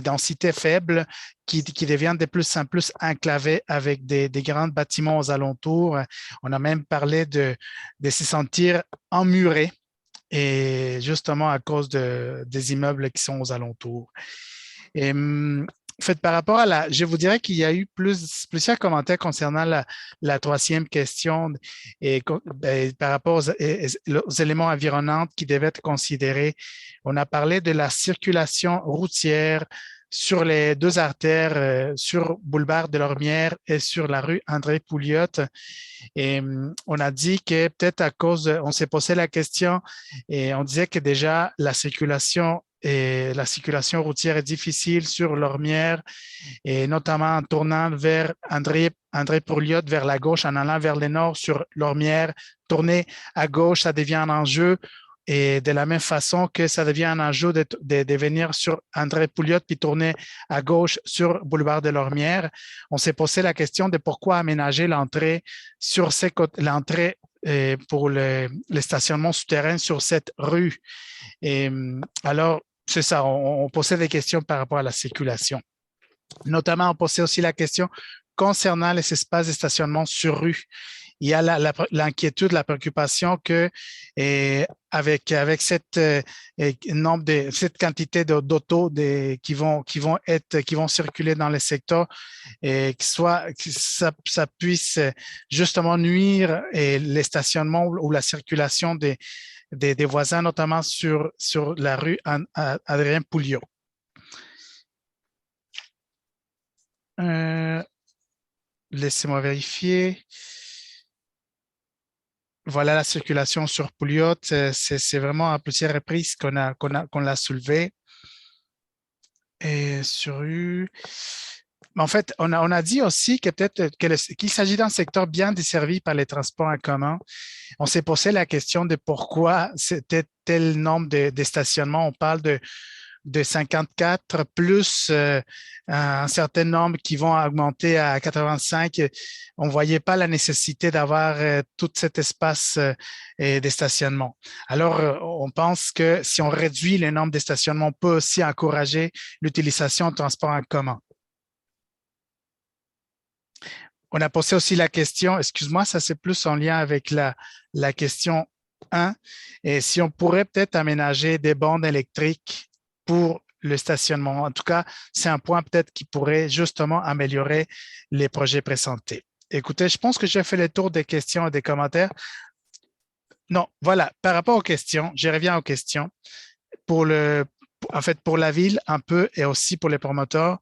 Speaker 8: densités faibles qui devient de plus en plus enclavé avec des grands bâtiments aux alentours. On a même parlé de se sentir emmuré, et justement à cause des immeubles qui sont aux alentours. Et, par rapport à je vous dirais qu'il y a eu plusieurs commentaires concernant la troisième question et par rapport aux éléments environnants qui devaient être considérés. On a parlé de la circulation routière sur les deux artères, sur Boulevard de Lormière et sur la rue André-Pouliot. Et on a dit que peut-être à cause, on s'est posé la question et on disait que déjà la circulation routière est difficile sur Lormière, et notamment en tournant vers André-Pouliot vers la gauche, en allant vers le nord sur Lormière, tourner à gauche, ça devient un enjeu. Et de la même façon que ça devient un enjeu de venir sur André-Pouliot puis tourner à gauche sur Boulevard de Lormière, on s'est posé la question de pourquoi aménager l'entrée sur l'entrée pour le stationnement souterrain sur cette rue. Et alors, c'est ça, on posait des questions par rapport à la circulation. Notamment, on posait aussi la question concernant les espaces de stationnement sur rue. Il y a l'inquiétude, la préoccupation que avec cette quantité d'autos qui vont circuler dans les secteurs, et que ça puisse justement nuire les stationnements ou la circulation des voisins, notamment sur la rue Adrien Pouliot. Laissez-moi vérifier. Voilà la circulation sur Pouliot. C'est vraiment à plusieurs reprises qu'on l'a soulevé. Et sur rue... En fait, on a dit aussi que peut-être qu'il s'agit d'un secteur bien desservi par les transports en commun. On s'est posé la question de pourquoi c'était tel nombre de stationnements. On parle de 54 plus un certain nombre qui vont augmenter à 85. On ne voyait pas la nécessité d'avoir tout cet espace de stationnement. Alors, on pense que si on réduit le nombre de stationnements, on peut aussi encourager l'utilisation de transports en commun. On a posé aussi la question, excuse-moi, ça c'est plus en lien avec la question 1, et si on pourrait peut-être aménager des bornes électriques pour le stationnement. En tout cas, c'est un point peut-être qui pourrait justement améliorer les projets présentés. Écoutez, je pense que j'ai fait le tour des questions et des commentaires. Non, voilà, par rapport aux questions, je reviens aux questions. Pour la ville un peu et aussi pour les promoteurs,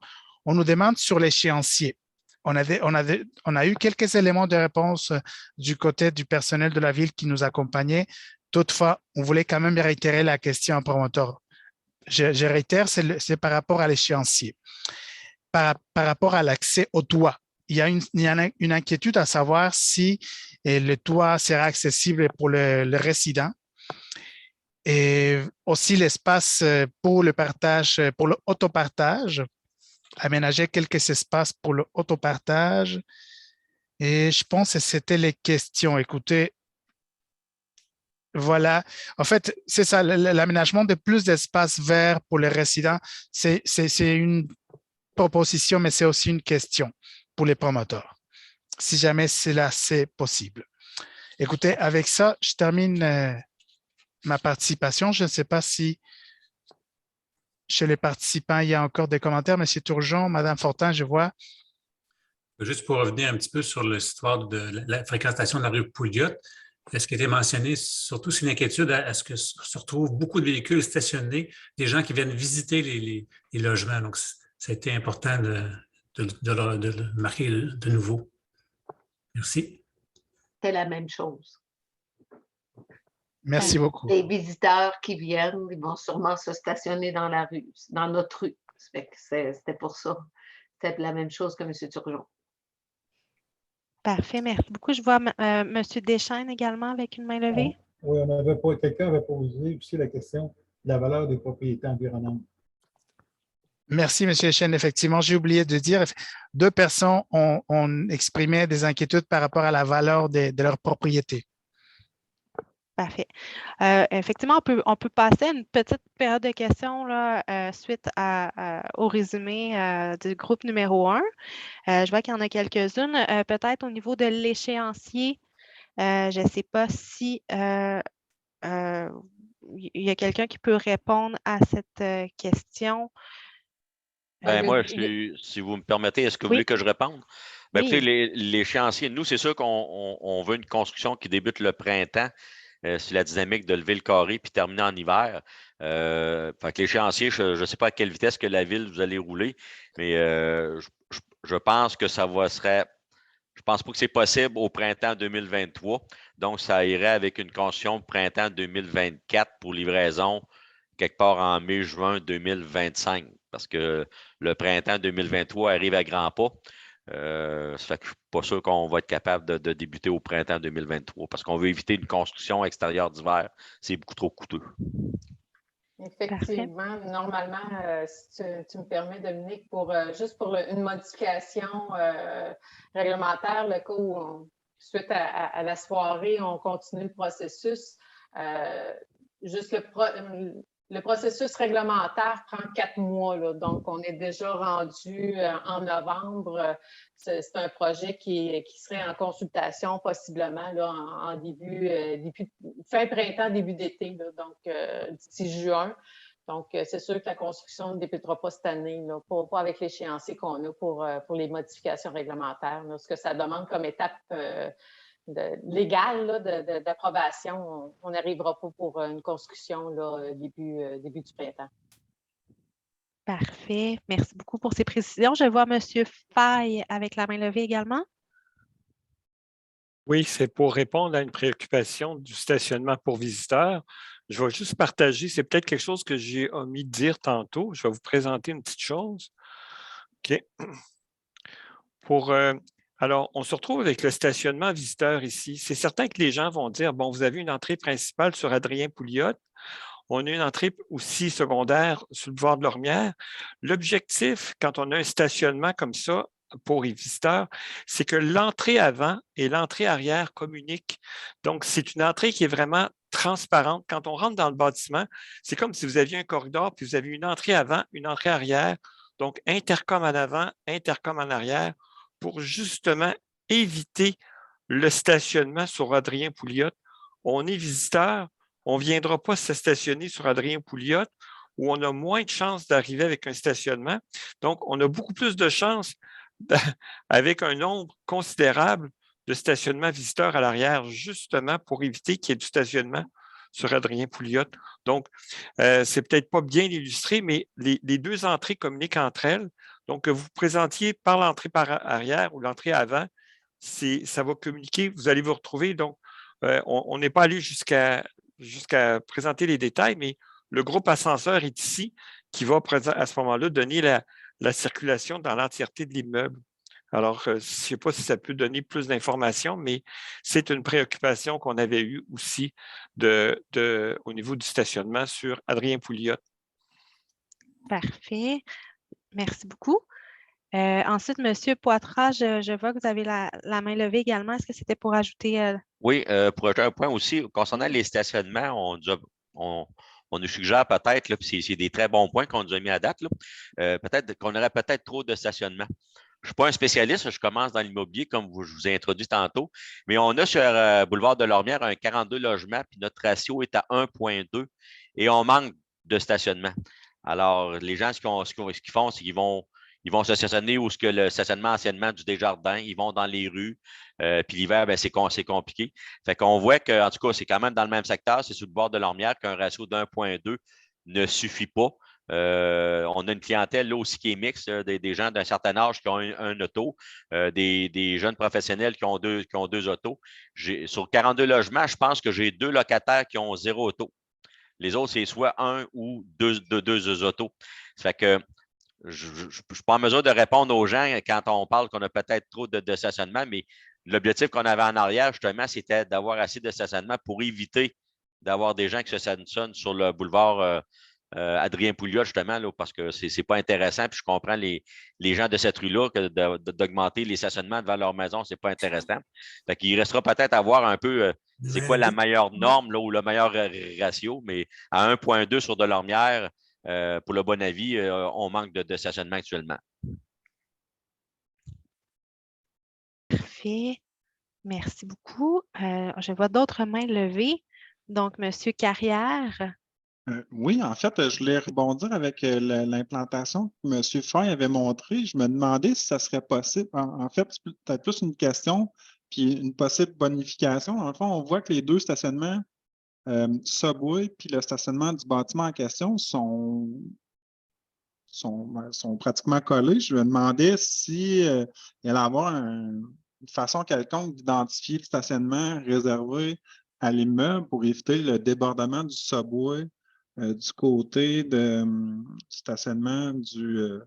Speaker 8: on nous demande sur l'échéancier. On a eu quelques éléments de réponse du côté du personnel de la ville qui nous accompagnait. Toutefois, on voulait quand même réitérer la question en promoteur. Je réitère, c'est par rapport à l'échéancier. Par rapport à l'accès au toit, il y a une inquiétude à savoir si le toit sera accessible pour le résident, et aussi l'espace pour le partage, pour le autopartage, aménager quelques espaces pour le autopartage. Et je pense que c'était les questions. Écoutez, voilà. En fait, c'est ça, l'aménagement de plus d'espaces verts pour les résidents, c'est une proposition, mais c'est aussi une question pour les promoteurs, si jamais c'est possible. Écoutez, avec ça, je termine ma participation. Je ne sais pas si chez les participants, il y a encore des commentaires. Monsieur Turgeon, Madame Fortin, je vois.
Speaker 9: Juste pour revenir un petit peu sur l'histoire de la fréquentation de la rue Pouliot, ce qui a été mentionné, surtout, c'est une inquiétude à ce que se retrouvent beaucoup de véhicules stationnés, des gens qui viennent visiter les logements. Donc, ça a été important de le marquer de nouveau. Merci.
Speaker 10: C'est la même chose.
Speaker 8: Merci beaucoup.
Speaker 10: Les visiteurs qui viennent, ils vont sûrement se stationner dans la rue, dans notre rue. C'était pour ça. C'était la même chose que M. Turgeon.
Speaker 1: Parfait, merci beaucoup. Je vois M. Deschênes également avec une main levée.
Speaker 11: Oui, quelqu'un avait posé aussi la question de la valeur des propriétés environnantes.
Speaker 8: Merci, M. Deschênes. Effectivement, j'ai oublié de dire, 2 personnes ont exprimé des inquiétudes par rapport à la valeur de leur propriété.
Speaker 1: Parfait. Effectivement, on peut passer à une petite période de questions là, suite au résumé du groupe numéro 1. Je vois qu'il y en a quelques-unes. Peut-être au niveau de l'échéancier, je ne sais pas si il y a quelqu'un qui peut répondre à cette question.
Speaker 3: Moi, si vous me permettez, est-ce que vous voulez que je réponde?
Speaker 1: Oui.
Speaker 3: Écoutez, l'échéancier, nous, c'est sûr qu'on veut une construction qui débute le printemps. C'est la dynamique de lever le carré puis terminer en hiver. Fait que l'échéancier, je ne sais pas à quelle vitesse que la ville vous allez rouler, mais je pense que je pense pas que c'est possible au printemps 2023. Donc, ça irait avec une construction printemps 2024 pour livraison quelque part en mai-juin 2025, parce que le printemps 2023 arrive à grands pas. Ça fait que je ne suis pas sûr qu'on va être capable de débuter au printemps 2023 parce qu'on veut éviter une construction extérieure d'hiver. C'est beaucoup trop coûteux.
Speaker 5: Effectivement, normalement, si tu me permets, Dominique, juste pour une modification réglementaire, le cas où, suite à la soirée, on continue le processus, juste le processus réglementaire prend 4 mois, là, donc on est déjà rendu en novembre. C'est un projet qui serait en consultation possiblement là, en fin printemps, début d'été, donc d'ici juin. Donc, c'est sûr que la construction ne débutera pas cette année, là, pas avec l'échéancier qu'on a pour les modifications réglementaires. Là, ce que ça demande comme étape légale d'approbation, on n'arrivera pas pour une construction là, début du printemps.
Speaker 1: Parfait. Merci beaucoup pour ces précisions. Je vois M. Faye avec la main levée également.
Speaker 4: Oui, c'est pour répondre à une préoccupation du stationnement pour visiteurs. Je vais juste partager, c'est peut-être quelque chose que j'ai omis de dire tantôt. Je vais vous présenter une petite chose. OK. Alors, on se retrouve avec le stationnement visiteur ici. C'est certain que les gens vont dire, bon, vous avez une entrée principale sur Adrien Pouliot. On a une entrée aussi secondaire sur le boulevard de Lormière. L'objectif, quand on a un stationnement comme ça pour les visiteurs, c'est que l'entrée avant et l'entrée arrière communiquent. Donc, c'est une entrée qui est vraiment transparente. Quand on rentre dans le bâtiment, c'est comme si vous aviez un corridor, puis vous avez une entrée avant, une entrée arrière. Donc, intercom en avant, intercom en arrière, pour justement éviter le stationnement sur Adrien Pouliot. On est visiteur, on ne viendra pas se stationner sur Adrien Pouliot où on a moins de chances d'arriver avec un stationnement. Donc, on a beaucoup plus de chances avec un nombre considérable de stationnements visiteurs à l'arrière, justement pour éviter qu'il y ait du stationnement sur Adrien Pouliot. Donc, c'est peut-être pas bien illustré, mais les 2 entrées communiquent entre elles. Donc, que vous présentiez par l'entrée par arrière ou l'entrée avant, ça va communiquer, vous allez vous retrouver. Donc, on n'est pas allé jusqu'à présenter les détails, mais le groupe ascenseur est ici qui va, à ce moment-là, donner la circulation dans l'entièreté de l'immeuble. Alors, je ne sais pas si ça peut donner plus d'informations, mais c'est une préoccupation qu'on avait eue aussi au niveau du stationnement sur Adrien Pouliot.
Speaker 1: Parfait. Merci beaucoup. Ensuite, M. Poitras, je vois que vous avez la main levée également. Est-ce que c'était pour ajouter…
Speaker 3: Oui, pour ajouter un point aussi, concernant les stationnements, on nous suggère peut-être, puis c'est des très bons points qu'on nous a mis à date, peut-être qu'on aurait peut-être trop de stationnements. Je ne suis pas un spécialiste, je commence dans l'immobilier, comme je vous ai introduit tantôt, mais on a sur Boulevard de Lormière un 42 logements, puis notre ratio est à 1,2 et on manque de stationnement. Alors, les gens, ce qu'ils font, c'est qu'ils vont Ils vont se stationner où que le stationnement anciennement du Desjardins, ils vont dans les rues, puis l'hiver, ben, c'est compliqué. Fait qu'on voit que, en tout cas, c'est quand même dans le même secteur, c'est sur le bord de l'Ormière qu'un ratio d'1,2 ne suffit pas. On a une clientèle là aussi qui est mixte, des gens d'un certain âge qui ont un auto, des jeunes professionnels qui ont deux autos. Sur 42 logements, je pense que j'ai 2 locataires qui ont 0 auto. Les autres, c'est soit un ou deux autos. Ça fait que je ne suis pas en mesure de répondre aux gens quand on parle qu'on a peut-être trop de stationnement, mais l'objectif qu'on avait en arrière, justement, c'était d'avoir assez de stationnement pour éviter d'avoir des gens qui se stationnent sur le boulevard Adrien Pouliot, justement, là, parce que ce n'est pas intéressant. Puis je comprends les gens de cette rue-là que d'augmenter les stationnements devant leur maison, ce n'est pas intéressant. Fait qu'il restera peut-être à voir un peu c'est quoi la meilleure norme là, ou le meilleur ratio, mais à 1,2 sur de l'Ormière, pour le bon avis, on manque de stationnement actuellement.
Speaker 1: Parfait. Merci beaucoup. Je vois d'autres mains levées. Donc, M. Carrière.
Speaker 6: Oui, en fait, je voulais rebondir avec l'implantation que M. Fay avait montrée. Je me demandais si ça serait possible. En fait, c'est peut-être plus une question, puis une possible bonification. Dans le fond, on voit que les deux stationnements, Subway puis le stationnement du bâtiment en question, sont pratiquement collés. Je me demandais si il allait y avoir une façon quelconque d'identifier le stationnement réservé à l'immeuble pour éviter le débordement du Subway du côté du stationnement du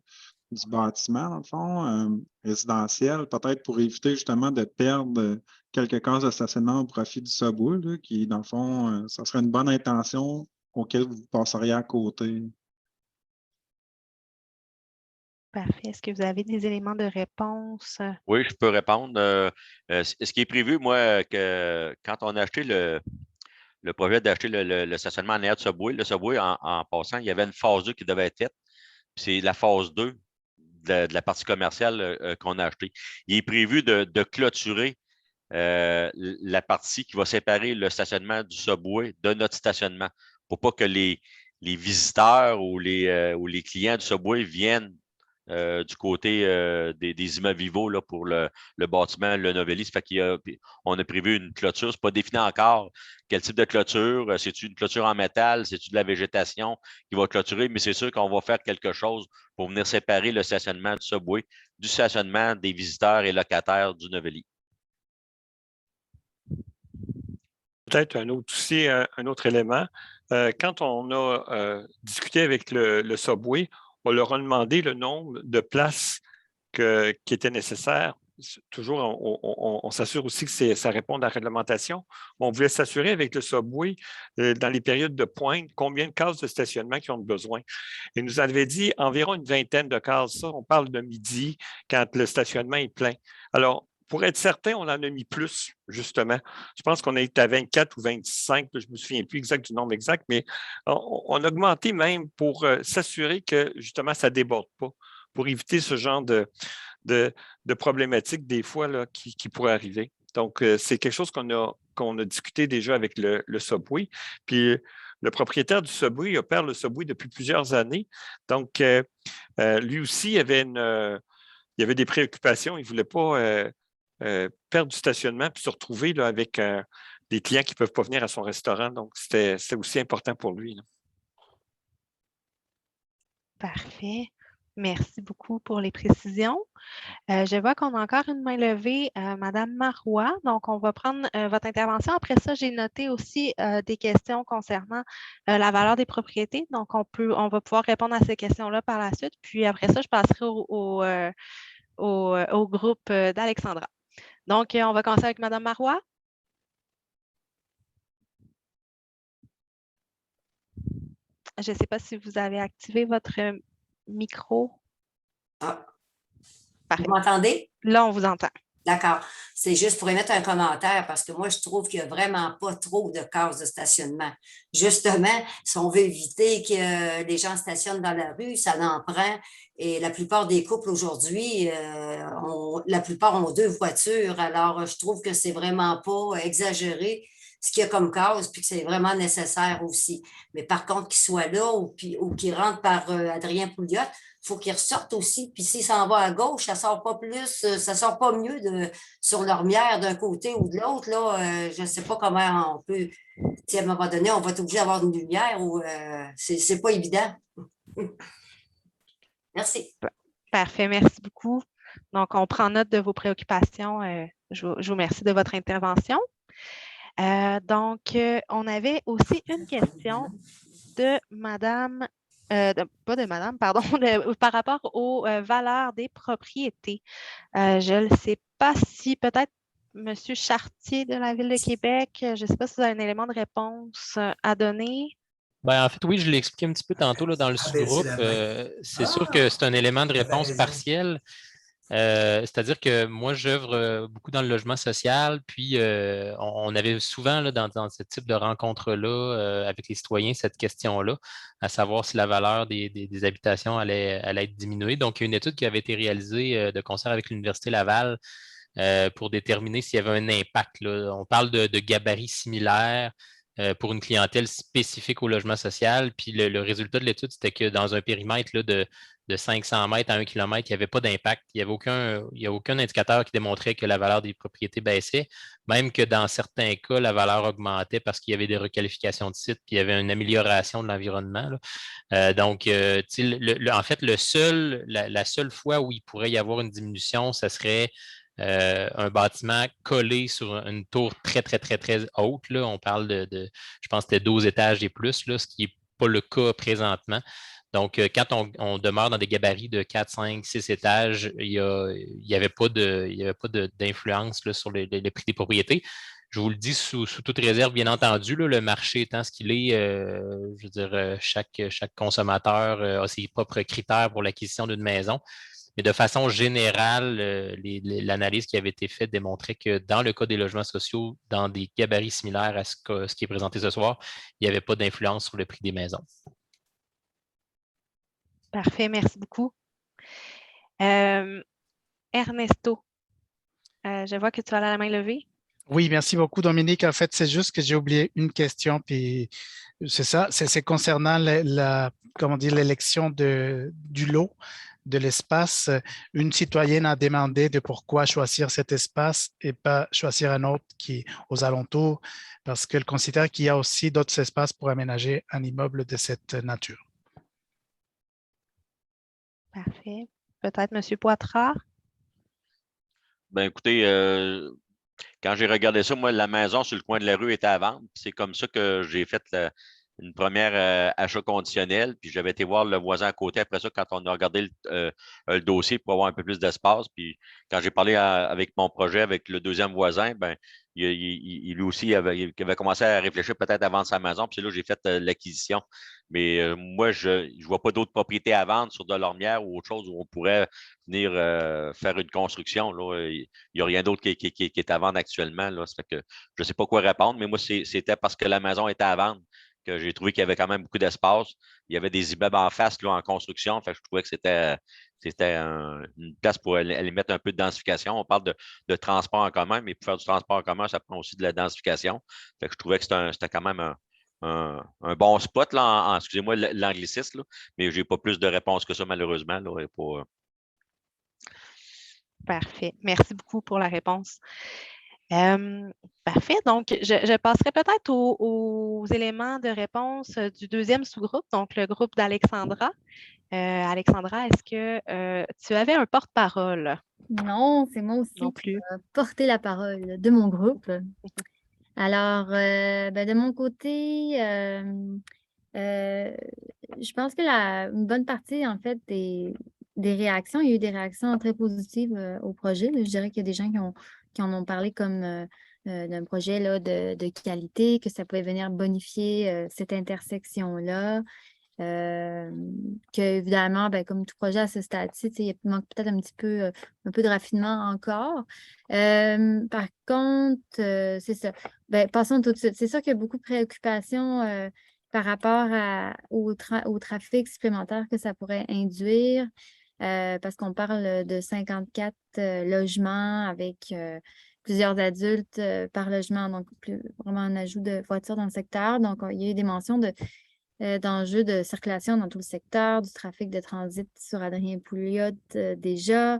Speaker 6: bâtiment, dans le fond, résidentiel, peut-être pour éviter justement de perdre quelques cases de stationnement au profit du Subway, là, qui, dans le fond, ça serait une bonne intention auquel vous passeriez à côté.
Speaker 1: Parfait. Est-ce que vous avez des éléments de réponse?
Speaker 3: Oui, je peux répondre. Ce qui est prévu, moi, que quand on a acheté le projet d'acheter le stationnement en arrière de Subway, le Subway, en passant, il y avait une phase 2 qui devait être faite. C'est la phase 2 de la partie commerciale qu'on a achetée. Il est prévu de clôturer la partie qui va séparer le stationnement du Subway de notre stationnement pour pas que les visiteurs ou les clients du Subway viennent du côté des immeubles Vivo là, pour le bâtiment, le Novellis. On a prévu une clôture. Ce n'est pas défini encore quel type de clôture. C'est-tu une clôture en métal? C'est-tu de la végétation qui va clôturer? Mais c'est sûr qu'on va faire quelque chose pour venir séparer le stationnement du Subway du stationnement des visiteurs et locataires du Novellis.
Speaker 4: Peut-être un autre élément. Quand on a discuté avec le Subway, on leur a demandé le nombre de places qui étaient nécessaires. Toujours, on s'assure aussi que ça répond à la réglementation. On voulait s'assurer avec le Subway, dans les périodes de pointe, combien de cases de stationnement ils ont besoin. Ils nous avaient dit environ une vingtaine de cases. Ça, on parle de midi, quand le stationnement est plein. Alors, pour être certain, on en a mis plus, justement. Je pense qu'on est à 24 ou 25, je ne me souviens plus exact du nombre exact, mais on a augmenté même pour s'assurer que, justement, ça ne déborde pas, pour éviter ce genre de problématiques, des fois, là, qui pourraient arriver. Donc, c'est quelque chose qu'on a discuté déjà avec le Subway. Puis, le propriétaire du Subway opère le Subway depuis plusieurs années. Donc, lui aussi, il avait des préoccupations. Il ne voulait pas perdre du stationnement puis se retrouver là, avec des clients qui ne peuvent pas venir à son restaurant. Donc, c'était aussi important pour lui, là.
Speaker 1: Parfait. Merci beaucoup pour les précisions. Je vois qu'on a encore une main levée, Madame Marois. Donc, on va prendre votre intervention. Après ça, j'ai noté aussi des questions concernant la valeur des propriétés. Donc, on va pouvoir répondre à ces questions-là par la suite. Puis après ça, je passerai au groupe d'Alexandra. Donc, on va commencer avec Madame Marois. Je ne sais pas si vous avez activé votre micro.
Speaker 12: Ah.
Speaker 1: Parfait.
Speaker 12: Vous m'entendez?
Speaker 1: Là, on vous entend.
Speaker 12: D'accord. C'est juste pour émettre un commentaire parce que moi, je trouve qu'il n'y a vraiment pas trop de cases de stationnement. Justement, si on veut éviter que les gens stationnent dans la rue, ça en prend. Et la plupart des couples aujourd'hui, la plupart ont 2 voitures. Alors, je trouve que c'est vraiment pas exagéré ce qu'il y a comme cause, puis que c'est vraiment nécessaire aussi. Mais par contre, qu'il soit là ou qu'il rentre par Adrien Pouliot, il faut qu'il ressorte aussi. Puis s'il s'en va à gauche, ça sort pas plus, ça sort pas mieux sur l'ormière d'un côté ou de l'autre. Là, je ne sais pas comment on peut. À un moment donné, on va être obligé d'avoir une lumière ou c'est pas évident. Merci.
Speaker 1: Parfait, merci beaucoup. Donc, on prend note de vos préoccupations. Je vous remercie de votre intervention. Donc, on avait aussi une question de Madame, pas de Madame, pardon, par rapport aux valeurs des propriétés. Je ne sais pas si peut-être M. Chartier de la Ville de Québec, je ne sais pas si vous avez un élément de réponse à donner.
Speaker 13: Ben, en fait, oui, je l'ai expliqué un petit peu tantôt là, dans le sous-groupe. C'est sûr que c'est un élément de réponse partiel. C'est-à-dire que moi, j'œuvre beaucoup dans le logement social, puis on avait souvent là, dans ce type de rencontre-là avec les citoyens cette question-là, à savoir si la valeur des habitations allait être diminuée. Donc, il y a une étude qui avait été réalisée de concert avec l'Université Laval pour déterminer s'il y avait un impact, là. On parle de gabarits similaires pour une clientèle spécifique au logement social. Puis le résultat de l'étude, c'était que dans un périmètre là, de 500 mètres à 1 kilomètre, il n'y avait pas d'impact. Il n'y a aucun indicateur qui démontrait que la valeur des propriétés baissait, même que dans certains cas, la valeur augmentait parce qu'il y avait des requalifications de sites, puis il y avait une amélioration de l'environnement. Donc, en fait, la seule fois où il pourrait y avoir une diminution, ce serait un bâtiment collé sur une tour très, très, très, très haute. Là. On parle je pense que c'était 12 étages et plus, là, ce qui n'est pas le cas présentement. Donc, quand on demeure dans des gabarits de 4, 5, 6 étages, il n'y avait pas d'influence sur les prix des propriétés. Je vous le dis sous toute réserve, bien entendu, là, le marché étant ce qu'il est, je veux dire, chaque consommateur a ses propres critères pour l'acquisition d'une maison. Mais de façon générale, l'analyse qui avait été faite démontrait que dans le cas des logements sociaux, dans des gabarits similaires à ce qui est présenté ce soir, il n'y avait pas d'influence sur le prix des maisons.
Speaker 1: Parfait, merci beaucoup. Ernesto, je vois que tu as la main levée.
Speaker 8: Oui, merci beaucoup, Dominique. En fait, c'est juste que j'ai oublié une question, puis c'est ça, c'est concernant l'élection du lot, de l'espace. Une citoyenne a demandé de pourquoi choisir cet espace et pas choisir un autre qui est aux alentours, parce qu'elle considère qu'il y a aussi d'autres espaces pour aménager un immeuble de cette nature.
Speaker 1: Parfait. Peut-être M. Poitras?
Speaker 3: Ben écoutez, quand j'ai regardé ça, moi, la maison sur le coin de la rue était à vendre. C'est comme ça que j'ai fait une première achat conditionnel. Puis j'avais été voir le voisin à côté après ça quand on a regardé le dossier pour avoir un peu plus d'espace. Puis quand j'ai parlé avec mon projet avec le deuxième voisin, ben lui aussi il avait commencé à réfléchir peut-être à vendre sa maison. Puis c'est là que j'ai fait l'acquisition. Mais moi, je ne vois pas d'autres propriétés à vendre sur Delormière ou autre chose où on pourrait venir faire une construction. Là. Il n'y a rien d'autre qui est à vendre actuellement. Là. Ça fait que je ne sais pas quoi répondre, mais moi, c'était parce que la maison était à vendre que j'ai trouvé qu'il y avait quand même beaucoup d'espace. Il y avait des immeubles en face là, en construction. Fait que je trouvais que c'était une place pour aller mettre un peu de densification. On parle de transport en commun, mais pour faire du transport en commun, ça prend aussi de la densification. Fait que je trouvais que c'était quand même un bon spot, là, excusez-moi l'anglicisme, mais je n'ai pas plus de réponses que ça, malheureusement. Là,
Speaker 1: Parfait. Merci beaucoup pour la réponse. Parfait. Donc, je passerai peut-être aux éléments de réponse du deuxième sous-groupe, donc le groupe d'Alexandra. Alexandra, est-ce que tu avais un porte-parole?
Speaker 14: Non, c'est moi aussi
Speaker 1: non plus.
Speaker 14: qui vais porter la parole de mon groupe. Alors, de mon côté, je pense que une bonne partie, en fait, des réactions, il y a eu des réactions très positives au projet. Je dirais qu'il y a des gens qui en ont parlé comme d'un projet là, de qualité, que ça pouvait venir bonifier cette intersection-là. Que évidemment, comme tout projet à ce stade-ci, il manque peut-être un peu de raffinement encore. Par contre, c'est ça. Passons tout de suite. C'est sûr qu'il y a beaucoup de préoccupations par rapport au trafic supplémentaire que ça pourrait induire, parce qu'on parle de 54 logements avec plusieurs adultes par logement, donc vraiment un ajout de voitures dans le secteur. Donc, il y a eu des mentions d'enjeux de circulation dans tout le secteur, du trafic de transit sur Adrien Pouliot déjà,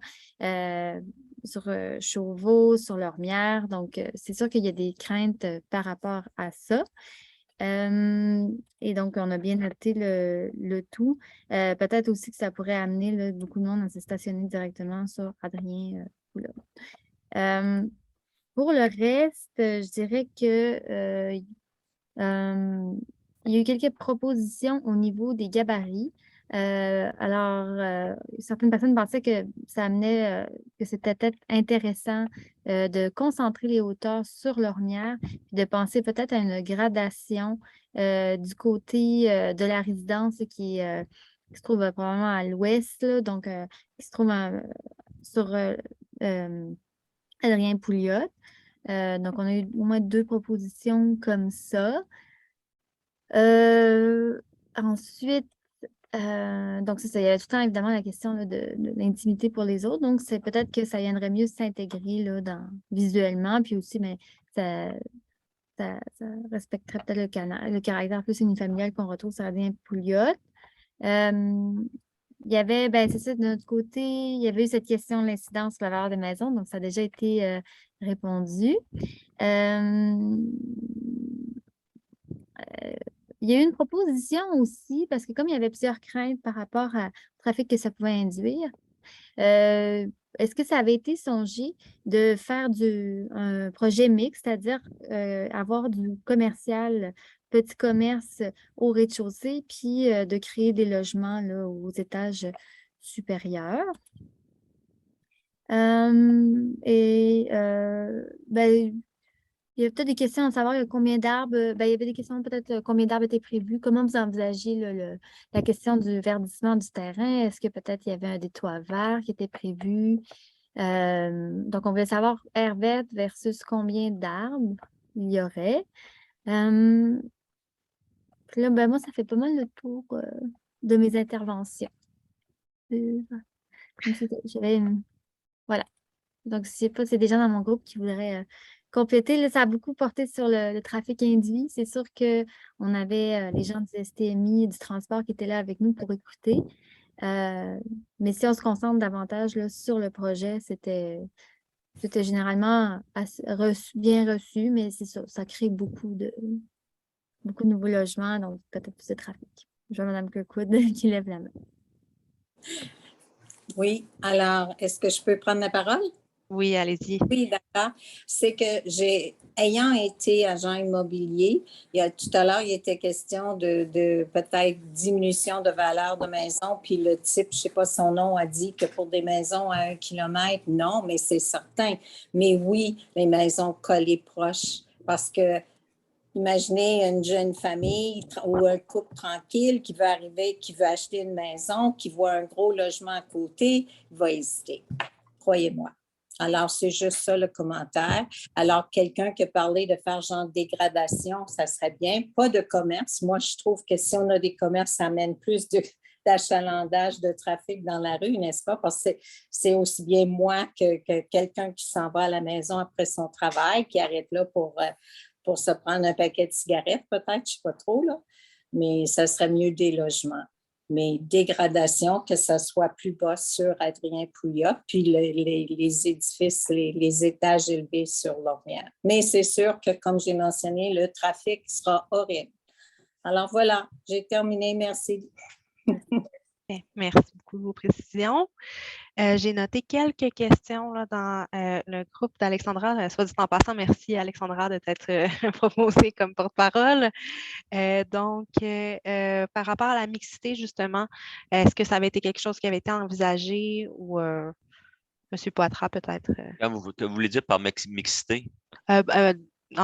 Speaker 14: sur Chauveau, sur Lormière. Donc, c'est sûr qu'il y a des craintes par rapport à ça. Et donc, on a bien noté le tout. Peut-être aussi que ça pourrait amener là, beaucoup de monde à se stationner directement sur Adrien Pouliot. Pour le reste, je dirais que il y a eu quelques propositions au niveau des gabarits. Alors, certaines personnes pensaient que ça amenait, que c'était peut-être intéressant de concentrer les hauteurs sur l'ornière, puis de penser peut-être à une gradation du côté de la résidence qui se trouve probablement à l'ouest, donc qui se trouve sur Adrien Pouliot. Donc, on a eu au moins 2 propositions comme ça. Ensuite, donc c'est ça, il y a tout le temps évidemment la question là, de l'intimité pour les autres. Donc, c'est peut-être que ça viendrait mieux s'intégrer là, visuellement, puis aussi, mais ça respecterait peut-être le caractère plus unifamilial qu'on retrouve sur Adrien Pouliot. Il y avait, c'est ça, de notre côté, il y avait eu cette question de l'incidence sur la valeur des maisons, donc ça a déjà été répondu. Il y a eu une proposition aussi, parce que comme il y avait plusieurs craintes par rapport au trafic que ça pouvait induire, est-ce que ça avait été songé de faire un projet mixte, c'est-à-dire avoir du commercial, petit commerce au rez-de-chaussée, puis de créer des logements là, aux étages supérieurs? Il y a peut-être des questions à savoir combien d'arbres, il y avait des questions peut-être combien d'arbres étaient prévus, comment vous envisagez la question du verdissement du terrain, est-ce que peut-être il y avait des toits verts qui étaient prévus? Donc, on voulait savoir aire verte versus combien d'arbres il y aurait. Puis là, moi, ça fait pas mal le tour de mes interventions. Voilà. Donc, je ne sais pas si c'est des gens dans mon groupe qui voudraient compléter. Là, ça a beaucoup porté sur le trafic induit. C'est sûr qu'on avait les gens du STMI, du transport qui étaient là avec nous pour écouter. Mais si on se concentre davantage là, sur le projet, c'était généralement bien reçu, mais c'est ça, ça crée beaucoup de nouveaux logements, donc peut-être plus de trafic. Je vois Mme Kirkwood qui lève la main.
Speaker 15: Oui, alors, est-ce que je peux prendre la parole?
Speaker 1: Oui, allez-y.
Speaker 15: Oui, d'accord. C'est que ayant été agent immobilier, tout à l'heure, il était question de peut-être diminution de valeur de maison, puis le type, je ne sais pas son nom, a dit que pour des maisons à 1 kilomètre, non, mais c'est certain. Mais oui, les maisons collées proches, parce que imaginez une jeune famille ou un couple tranquille qui veut arriver, qui veut acheter une maison, qui voit un gros logement à côté, il va hésiter. Croyez-moi. Alors, c'est juste ça le commentaire. Alors, quelqu'un qui a parlé de faire genre dégradation, ça serait bien. Pas de commerce. Moi, je trouve que si on a des commerces, ça amène plus d'achalandage, de trafic dans la rue, n'est-ce pas? Parce que c'est aussi bien moi que quelqu'un qui s'en va à la maison après son travail, qui arrête là pour se prendre un paquet de cigarettes, peut-être, je ne sais pas trop, là. Mais ça serait mieux des logements. Mais dégradation, que ça soit plus bas sur Adrien Pouliot, puis les édifices, les étages élevés sur Lormière. Mais c'est sûr que, comme j'ai mentionné, le trafic sera horrible. Alors voilà, j'ai terminé. Merci.
Speaker 1: Merci beaucoup de vos précisions. J'ai noté quelques questions là, dans le groupe d'Alexandra. Soit dit en passant, merci Alexandra de t'être proposée comme porte-parole. Donc, par rapport à la mixité, justement, est-ce que ça avait été quelque chose qui avait été envisagé ou M. Poitras peut-être?
Speaker 3: Que vous voulez dire par mixité?
Speaker 1: En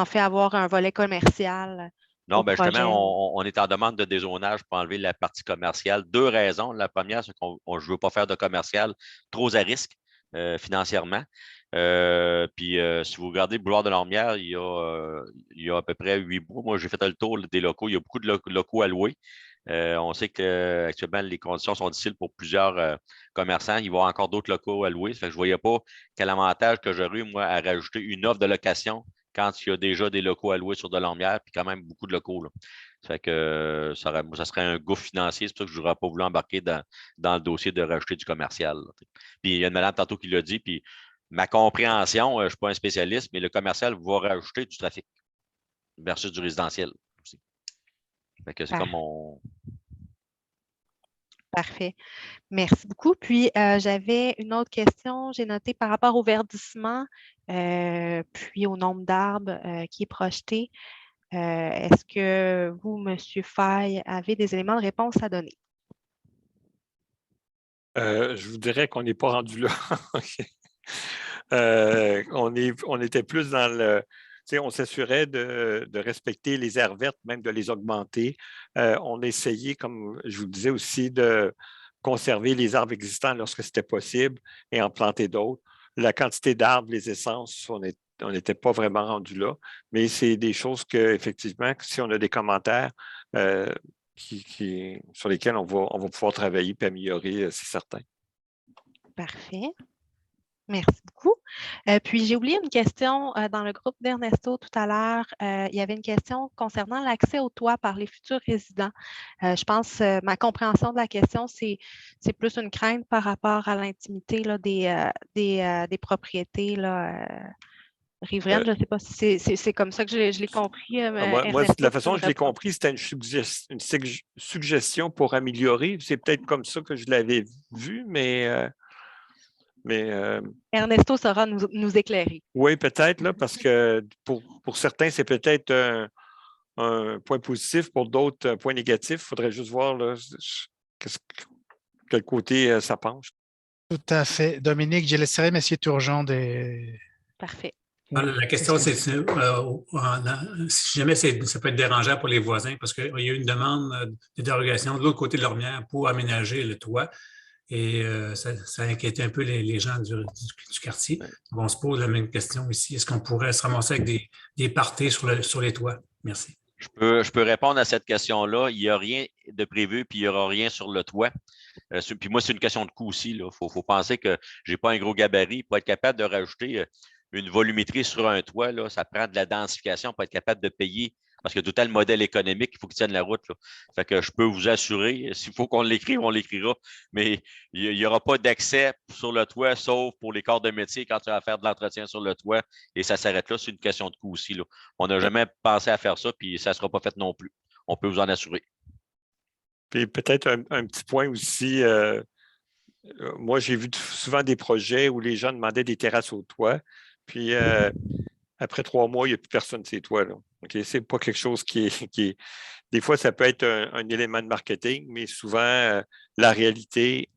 Speaker 1: fait, avoir un volet commercial.
Speaker 3: Non, bien justement, on est en demande de dézonage pour enlever la partie commerciale. 2 raisons. La première, c'est qu'on ne veut pas faire de commercial trop à risque financièrement. Puis, si vous regardez le boulevard de Lormière, il y a à peu près 8 mois. Moi, j'ai fait le tour des locaux. Il y a beaucoup de locaux à louer. On sait qu'actuellement, les conditions sont difficiles pour plusieurs commerçants. Il va y avoir encore d'autres locaux à louer. Fait que je ne voyais pas quel avantage que j'aurais eu, moi, à rajouter une offre de location quand il y a déjà des locaux à louer sur Delormière, puis quand même beaucoup de locaux. Là. Fait que ça serait un gouffre financier. C'est pour ça que je n'aurais pas voulu embarquer dans le dossier de rajouter du commercial. Là. Puis il y a une madame tantôt qui l'a dit, puis ma compréhension, je ne suis pas un spécialiste, mais le commercial va rajouter du trafic versus du résidentiel aussi. Fait que c'est comme mon...
Speaker 1: Parfait. Merci beaucoup. Puis, j'avais une autre question. J'ai noté par rapport au verdissement, puis au nombre d'arbres qui est projeté. Est-ce que vous, M. Faye, avez des éléments de réponse à donner?
Speaker 4: Je vous dirais qu'on n'est pas rendu là. On était plus dans le... On s'assurait de respecter les aires vertes, même de les augmenter. On essayait, comme je vous le disais aussi, de conserver les arbres existants lorsque c'était possible et en planter d'autres. La quantité d'arbres, les essences, on n'était pas vraiment rendu là, mais c'est des choses que, effectivement, si on a des commentaires sur lesquels on va pouvoir travailler et améliorer, c'est certain.
Speaker 1: Parfait. Merci beaucoup. Puis, j'ai oublié une question dans le groupe d'Ernesto tout à l'heure. Il y avait une question concernant l'accès au toit par les futurs résidents. Je pense, ma compréhension de la question, c'est plus une crainte par rapport à l'intimité des propriétés riveraines. Je ne sais pas si c'est comme ça que je l'ai compris.
Speaker 4: Moi, la façon dont je l'ai compris, c'était une suggestion pour améliorer. C'est peut-être comme ça que je l'avais vu, mais
Speaker 1: Ernesto saura nous éclairer.
Speaker 4: Oui, peut-être, là, parce que pour certains, c'est peut-être un point positif, pour d'autres, un point négatif. Il faudrait juste voir là, quel côté ça penche.
Speaker 8: Tout à fait. Dominique, je laisserai M. Turgeon des...
Speaker 1: Parfait.
Speaker 9: La question, c'est si jamais ça peut être dérangeant pour les voisins, parce qu'il y a eu une demande de dérogation de l'autre côté de l'Ormière pour aménager le toit. Et ça inquiétait un peu les gens du quartier. On se pose la même question ici. Est-ce qu'on pourrait se ramasser avec des parties sur les toits? Merci.
Speaker 3: Je peux répondre à cette question-là. Il n'y a rien de prévu, puis il n'y aura rien sur le toit. Puis moi, c'est une question de coût aussi. Il faut penser que je n'ai pas un gros gabarit. Pour être capable de rajouter une volumétrie sur un toit, là, ça prend de la densification pour être capable de payer. Parce que tout le modèle économique, il faut qu'il tienne la route. Là. Fait que je peux vous assurer, s'il faut qu'on l'écrive, on l'écrira. Mais il n'y aura pas d'accès sur le toit, sauf pour les corps de métier quand tu vas faire de l'entretien sur le toit. Et ça s'arrête là. C'est une question de coût aussi. Là. On n'a jamais pensé à faire ça, puis ça ne sera pas fait non plus. On peut vous en assurer.
Speaker 4: Puis peut-être un petit point aussi. Moi, j'ai vu souvent des projets où les gens demandaient des terrasses au toit. Puis après 3 mois, il n'y a plus personne sur ces toits. Okay? Ce n'est pas quelque chose qui est. Des fois, ça peut être un élément de marketing, mais souvent, la réalité,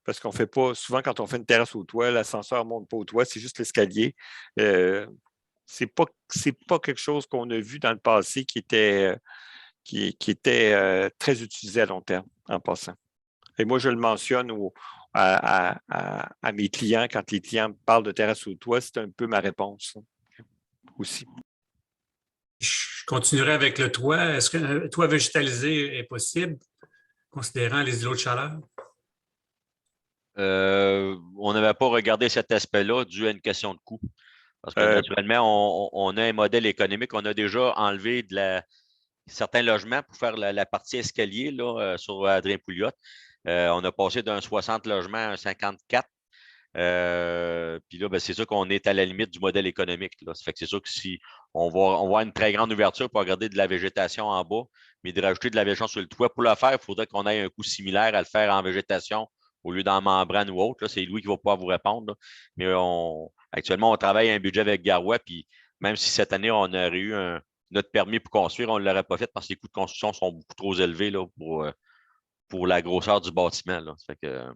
Speaker 4: parce qu'on ne fait pas. Souvent, quand on fait une terrasse au toit, l'ascenseur ne monte pas au toit, c'est juste l'escalier. C'est pas quelque chose qu'on a vu dans le passé qui était très utilisé à long terme, en passant. Et moi, je le mentionne à mes clients, quand les clients parlent de terrasse au toit, c'est un peu ma réponse aussi.
Speaker 9: Je continuerai avec le toit. Est-ce qu'un toit végétalisé est possible, considérant les îlots de chaleur?
Speaker 3: On n'avait pas regardé cet aspect-là dû à une question de coût. Parce que naturellement, on a un modèle économique. On a déjà enlevé certains logements pour faire la partie escalier là, sur Adrien Pouliot. On a passé d'un 60 logements à un 54. Puis là, c'est sûr qu'on est à la limite du modèle économique. Là. Ça fait que c'est sûr que si on va avoir une très grande ouverture pour regarder de la végétation en bas, mais de rajouter de la végétation sur le toit, pour le faire, il faudrait qu'on ait un coût similaire à le faire en végétation au lieu d'en membrane ou autre. Là. C'est Louis qui va pouvoir vous répondre. Là. Mais actuellement, on travaille un budget avec Garoua, puis même si cette année, on aurait eu notre permis pour construire, on ne l'aurait pas fait parce que les coûts de construction sont beaucoup trop élevés là, pour la grosseur du bâtiment. Là. Ça fait que...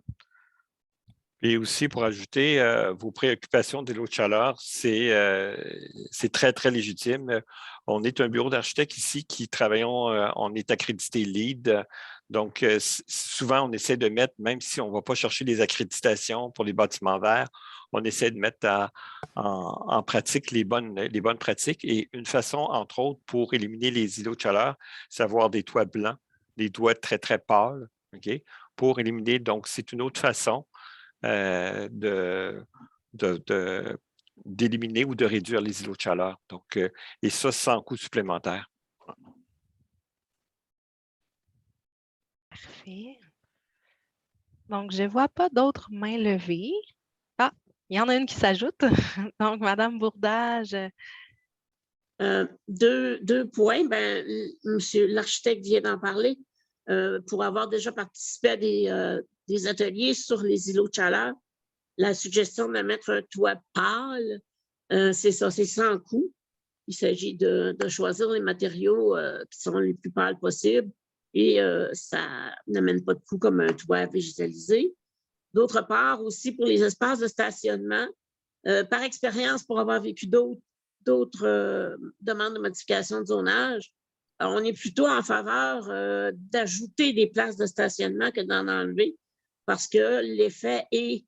Speaker 4: Et aussi, pour ajouter, vos préoccupations des lots de chaleur, c'est très, très légitime. On est un bureau d'architectes ici qui travaillons, on est accrédité LEED. Donc, souvent, on essaie de mettre, même si on ne va pas chercher les accréditations pour les bâtiments verts, on essaie de mettre en pratique les bonnes pratiques. Et une façon, entre autres, pour éliminer les îlots de chaleur, c'est avoir des toits blancs des doigts très, très pâles, OK, pour éliminer. Donc, c'est une autre façon d'éliminer ou de réduire les îlots de chaleur. Donc, et ça, sans coût supplémentaire.
Speaker 1: Parfait. Donc, je ne vois pas d'autres mains levées. Ah, il y en a une qui s'ajoute. Donc, Madame Bourdage.
Speaker 7: Deux points. Monsieur l'architecte vient d'en parler. Pour avoir déjà participé à des ateliers sur les îlots de chaleur, la suggestion de mettre un toit pâle, c'est ça, c'est sans coût. Il s'agit de choisir les matériaux qui sont les plus pâles possibles et ça n'amène pas de coût comme un toit végétalisé. D'autre part, aussi pour les espaces de stationnement, par expérience, pour avoir vécu d'autres demandes de modification de zonage, on est plutôt en faveur d'ajouter des places de stationnement que d'en enlever parce que l'effet est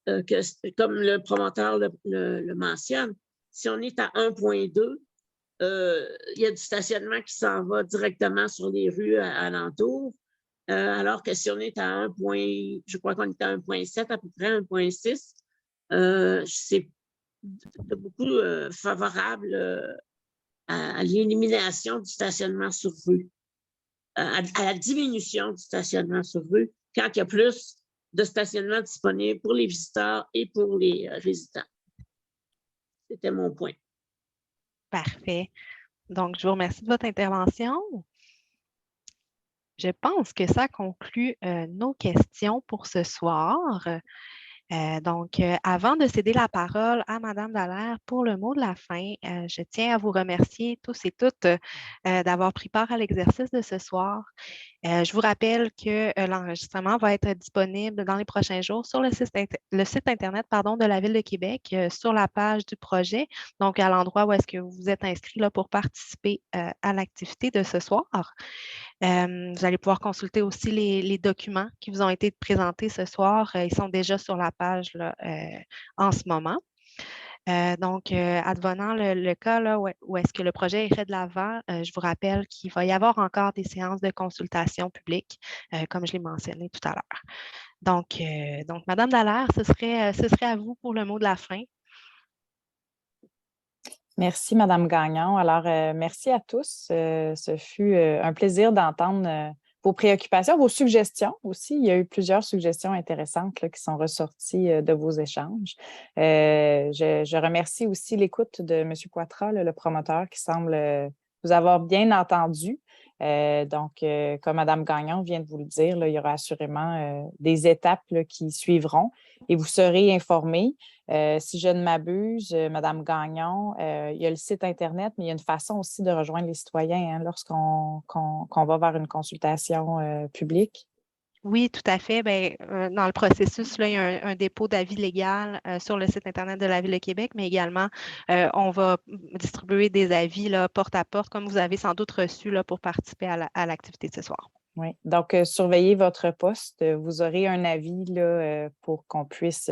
Speaker 7: que, comme le promoteur le mentionne, si on est à 1,2, il y a du stationnement qui s'en va directement sur les rues alentours, alors que si on est à je crois qu'on est à 1,7 à peu près, 1,6, c'est beaucoup favorable à l'élimination du stationnement sur rue, à la diminution du stationnement sur rue, quand il y a plus de stationnement disponible pour les visiteurs et pour les résidents. C'était mon point.
Speaker 1: Parfait. Donc, je vous remercie de votre intervention. Je pense que ça conclut nos questions pour ce soir. Donc, avant de céder la parole à Mme Dallaire pour le mot de la fin, je tiens à vous remercier tous et toutes d'avoir pris part à l'exercice de ce soir. Je vous rappelle que l'enregistrement va être disponible dans les prochains jours sur le site Internet de la Ville de Québec, sur la page du projet, donc à l'endroit où est-ce que vous vous êtes inscrit là, pour participer à l'activité de ce soir. Vous allez pouvoir consulter aussi les documents qui vous ont été présentés ce soir. Ils sont déjà sur la page là, en ce moment. Donc, advenant le cas là, où est-ce que le projet irait de l'avant, je vous rappelle qu'il va y avoir encore des séances de consultation publique, comme je l'ai mentionné tout à l'heure. Donc, Mme Dallaire, ce serait à vous pour le mot de la fin.
Speaker 2: Merci, Mme Gagnon. Alors, merci à tous. Ce fut un plaisir d'entendre vos préoccupations, vos suggestions aussi. Il y a eu plusieurs suggestions intéressantes là, qui sont ressorties de vos échanges. Je remercie aussi l'écoute de M. Poitras, le promoteur, qui semble vous avoir bien entendu. Donc, comme Mme Gagnon vient de vous le dire, là, il y aura assurément des étapes là, qui suivront et vous serez informés. Si je ne m'abuse, Mme Gagnon, il y a le site Internet, mais il y a une façon aussi de rejoindre les citoyens lorsqu'on va vers une consultation publique.
Speaker 1: Oui, tout à fait. Dans le processus, là, il y a un dépôt d'avis légal sur le site Internet de la Ville de Québec, mais également, on va distribuer des avis là, porte à porte, comme vous avez sans doute reçu là, pour participer à l'activité de ce soir.
Speaker 2: Oui, donc surveillez votre poste. Vous aurez un avis là, pour qu'on puisse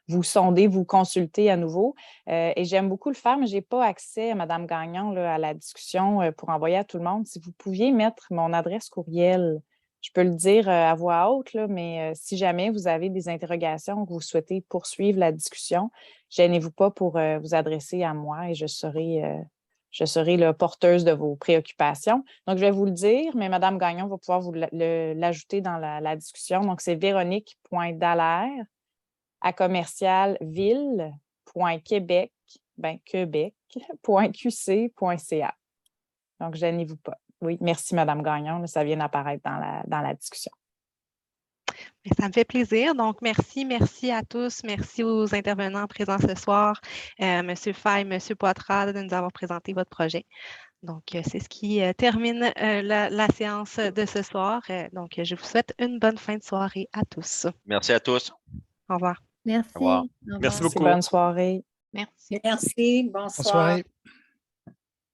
Speaker 2: vous sonder, vous consulter à nouveau. Et j'aime beaucoup le faire, mais je n'ai pas accès, Mme Gagnon, là, à la discussion pour envoyer à tout le monde. Si vous pouviez mettre mon adresse courriel, je peux le dire à voix haute, là, mais si jamais vous avez des interrogations, que vous souhaitez poursuivre la discussion, gênez-vous pas pour vous adresser à moi et je serai la porteuse de vos préoccupations. Donc, je vais vous le dire, mais Mme Gagnon va pouvoir vous l'ajouter dans la discussion. Donc, c'est Véronique.Dallaire@commercialville.québec.qc.ca. Donc, gênez-vous pas. Oui, merci, Mme Gagnon. Ça vient d'apparaître dans la discussion.
Speaker 1: Ça me fait plaisir. Donc, merci à tous. Merci aux intervenants présents ce soir, M. Faye, M. Poitras, de nous avoir présenté votre projet. Donc, c'est ce qui termine la séance de ce soir. Donc, je vous souhaite une bonne fin de soirée à tous.
Speaker 3: Merci à tous.
Speaker 1: Au revoir.
Speaker 14: Merci.
Speaker 3: Au revoir.
Speaker 4: Merci beaucoup.
Speaker 2: Bonne soirée.
Speaker 15: Merci. Bonsoir.
Speaker 8: Bonne soirée.